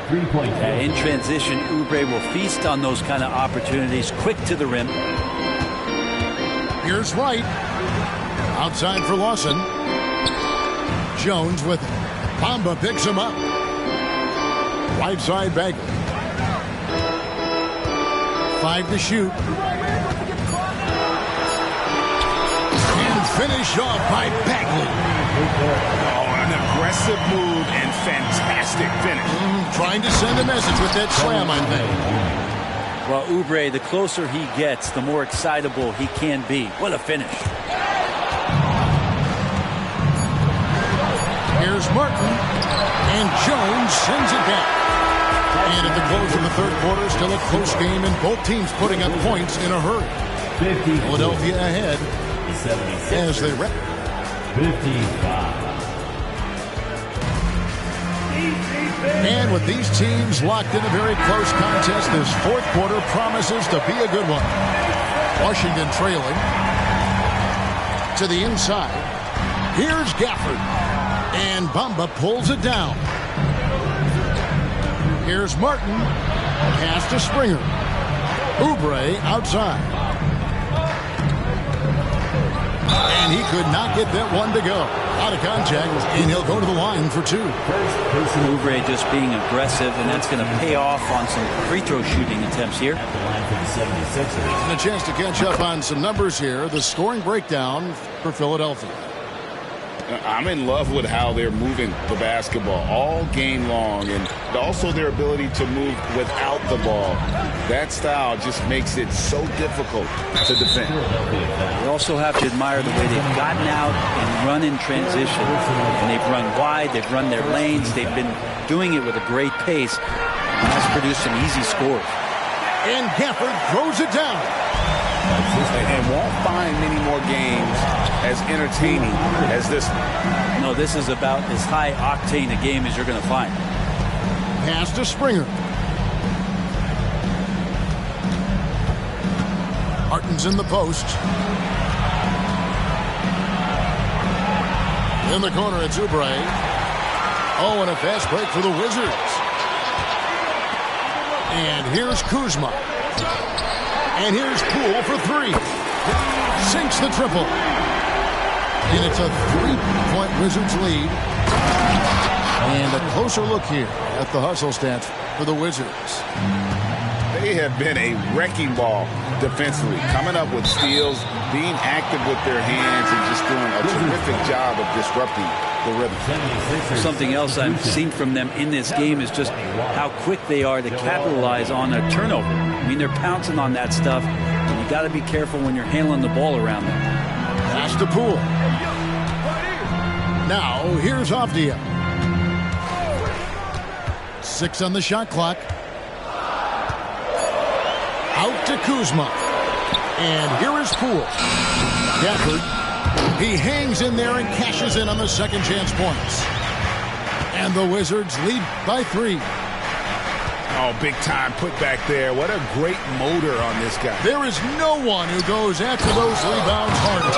Speaker 4: 3-point.
Speaker 8: In transition, Oubre will feast on those kind of opportunities, quick to the rim.
Speaker 6: Here's Wright. Outside for Lawson. Jones with it. Bamba picks him up. Right side Bagley. 5 to shoot. And finished off by Bagley.
Speaker 7: Oh, an aggressive move and fantastic finish.
Speaker 6: Trying to send a message with that slam, I think.
Speaker 8: Well, Oubre, the closer he gets, the more excitable he can be. What a finish.
Speaker 6: Here's Martin. And Jones sends it back. And at the close of the third quarter, still a close game, and both teams putting up points in a hurry. Philadelphia ahead as they wrap.
Speaker 4: 55.
Speaker 6: And with these teams locked in a very close contest, this fourth quarter promises to be a good one. Washington trailing to the inside. Here's Gafford. And Bamba pulls it down. Here's Martin. Pass to Springer. Oubre outside. And he could not get that one to go. Out of contact, and he'll go to the line for 2.
Speaker 8: Oubre just being aggressive, and that's going to pay off on some free throw shooting attempts here.
Speaker 4: At the line for the 76ers.
Speaker 6: And a chance to catch up on some numbers here. The scoring breakdown for Philadelphia.
Speaker 7: I'm in love with how they're moving the basketball all game long, and also their ability to move without the ball. That style just makes it so difficult to defend.
Speaker 8: You also have to admire the way they've gotten out and run in transition. And they've run wide, they've run their lanes, they've been doing it with a great pace. And that's produced some easy scores.
Speaker 6: And Gafford throws it down.
Speaker 7: And won't find many more games as entertaining as this one.
Speaker 8: No, this is about as high octane a game as you're going to find.
Speaker 6: Pass to Springer. Martin's in the post. In the corner, it's Oubre. Oh, and a fast break for the Wizards. And here's Kuzma. And here's Poole for three. Sinks the triple. And it's a 3-point Wizards lead. And a closer look here at the hustle stats for the Wizards.
Speaker 7: They have been a wrecking ball defensively, coming up with steals, being active with their hands, and just doing a terrific job of disrupting the rhythm.
Speaker 8: Something else I've seen from them in this game is just how quick they are to capitalize on a turnover. I mean, they're pouncing on that stuff, and you got to be careful when you're handling the ball around them.
Speaker 6: Pass to Poole. Now, here's Avdia. 6 on the shot clock. Out to Kuzma. And here is Poole. Gafford. He hangs in there and cashes in on the second chance points. And the Wizards lead by 3.
Speaker 7: Oh, big time put back there. What a great motor on this guy.
Speaker 6: There is no one who goes after those rebounds harder.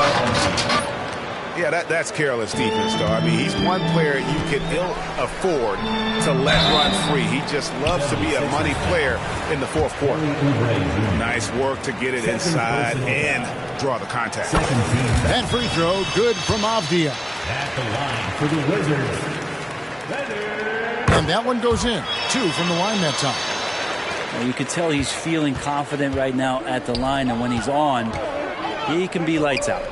Speaker 7: Yeah, that's careless defense, though. I mean, he's one player you can ill afford to let run free. He just loves to be a money player in the fourth quarter. Nice work to get it inside and draw the contact.
Speaker 6: That free throw good from Avdia.
Speaker 4: At the line for the Wizards.
Speaker 6: And that one goes in. 2 from the line that time.
Speaker 8: Well, you can tell he's feeling confident right now at the line, and when he's on, he can be lights out.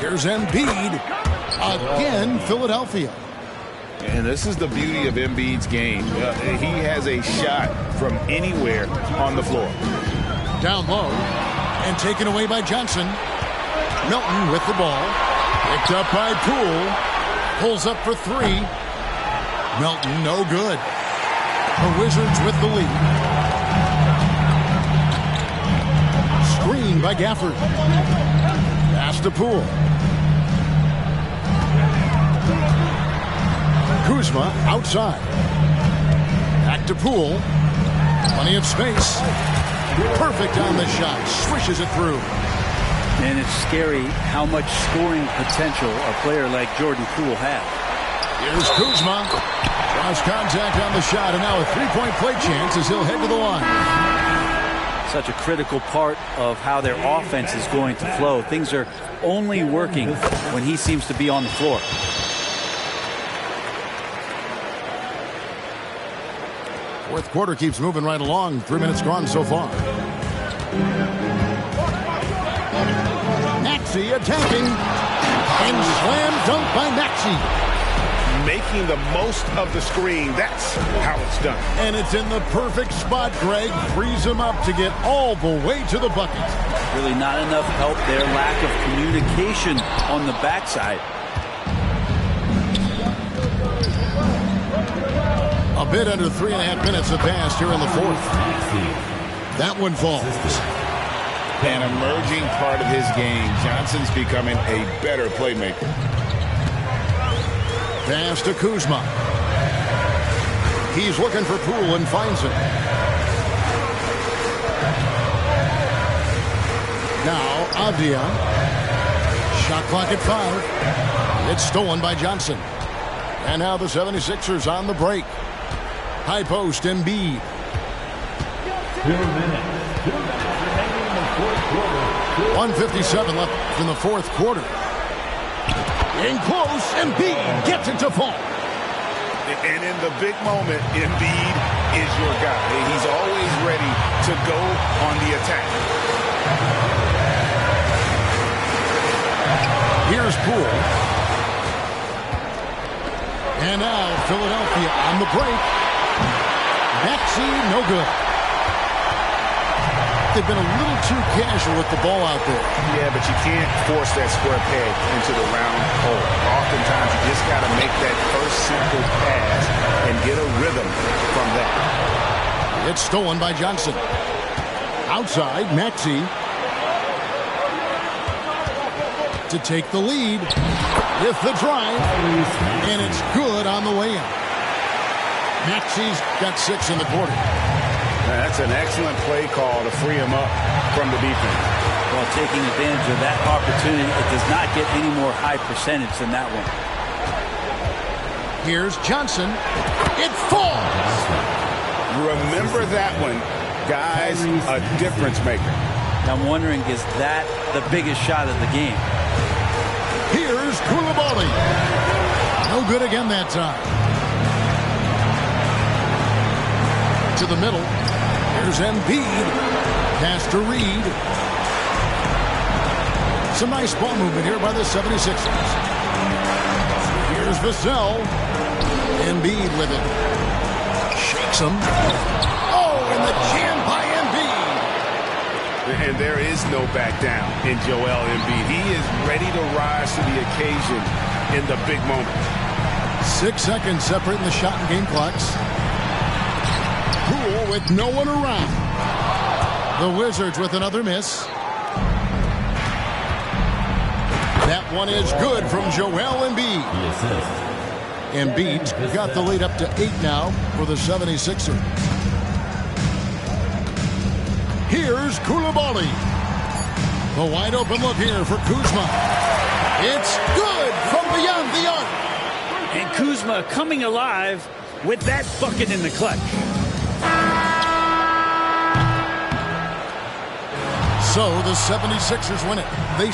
Speaker 6: Here's Embiid. Again, Philadelphia.
Speaker 7: And this is the beauty of Embiid's game. He has a shot from anywhere on the floor.
Speaker 6: Down low. And taken away by Johnson. Milton with the ball. Picked up by Poole. Pulls up for 3. Milton, no good. The Wizards with the lead. Screen by Gafford. Pass to Poole. Kuzma outside. Back to Poole. Plenty of space. Perfect on the shot. Swishes it through.
Speaker 8: And it's scary how much scoring potential a player like Jordan Poole has.
Speaker 6: Here's Kuzma. Cross contact on the shot, and now a 3-point play chance as he'll head to the line.
Speaker 8: Such a critical part of how their offense is going to flow. Things are only working when he seems to be on the floor.
Speaker 6: Fourth quarter keeps moving right along. 3 minutes gone so far. Maxey attacking. And slam dunk by Maxey.
Speaker 7: Making the most of the screen. That's how it's done.
Speaker 6: And it's in the perfect spot. Greg frees him up to get all the way to the bucket.
Speaker 8: Really not enough help there. Lack of communication on the backside.
Speaker 6: A bit under 3.5 minutes have passed here in the fourth. That one falls.
Speaker 7: An emerging part of his game. Johnson's becoming a better playmaker.
Speaker 6: Pass to Kuzma. He's looking for Poole and finds him. Now, Avdia. Shot clock at 5. It's stolen by Johnson. And now the 76ers on the break. High post, Embiid.
Speaker 4: 2 minutes. 2 minutes remaining in the fourth quarter.
Speaker 6: 1:57 left in the fourth quarter. In close, Embiid gets it to fall.
Speaker 7: And in the big moment, Embiid is your guy. He's always ready to go on the attack.
Speaker 6: Here's Poole. And now Philadelphia on the break. Maxey, no good. They've been a little too casual with the ball out there.
Speaker 7: Yeah, but you can't force that square peg into the round hole. Oftentimes, you just got to make that first simple pass and get a rhythm from that.
Speaker 6: It's stolen by Johnson. Outside, Maxey to take the lead with the drive, and it's good on the way in. Maxey's got 6 in the quarter.
Speaker 7: That's an excellent play call to free him up from the defense.
Speaker 8: Well, taking advantage of that opportunity, it does not get any more high percentage than that one.
Speaker 6: Here's Johnson. It falls.
Speaker 7: Remember that one, guys, a difference maker.
Speaker 8: I'm wondering, is that the biggest shot of the game?
Speaker 6: Here's Koulibaly. No good again that time. To the middle. Here's Embiid. Pass to Reed. Some nice ball movement here by the 76ers. Here's Vassell. Embiid with it. Shakes him. Oh, and the jam by Embiid.
Speaker 7: And there is no back down in Joel Embiid. He is ready to rise to the occasion in the big moment.
Speaker 6: 6 seconds separating the shot and game clocks. Poole with no one around. The Wizards with another miss. That one is good from Joel Embiid. Embiid's got the lead up to 8 now for the 76ers. Here's Koulibaly. The wide open look here for Kuzma. It's good from beyond the arc.
Speaker 8: And Kuzma coming alive with that bucket in the clutch.
Speaker 6: So the 76ers win it. They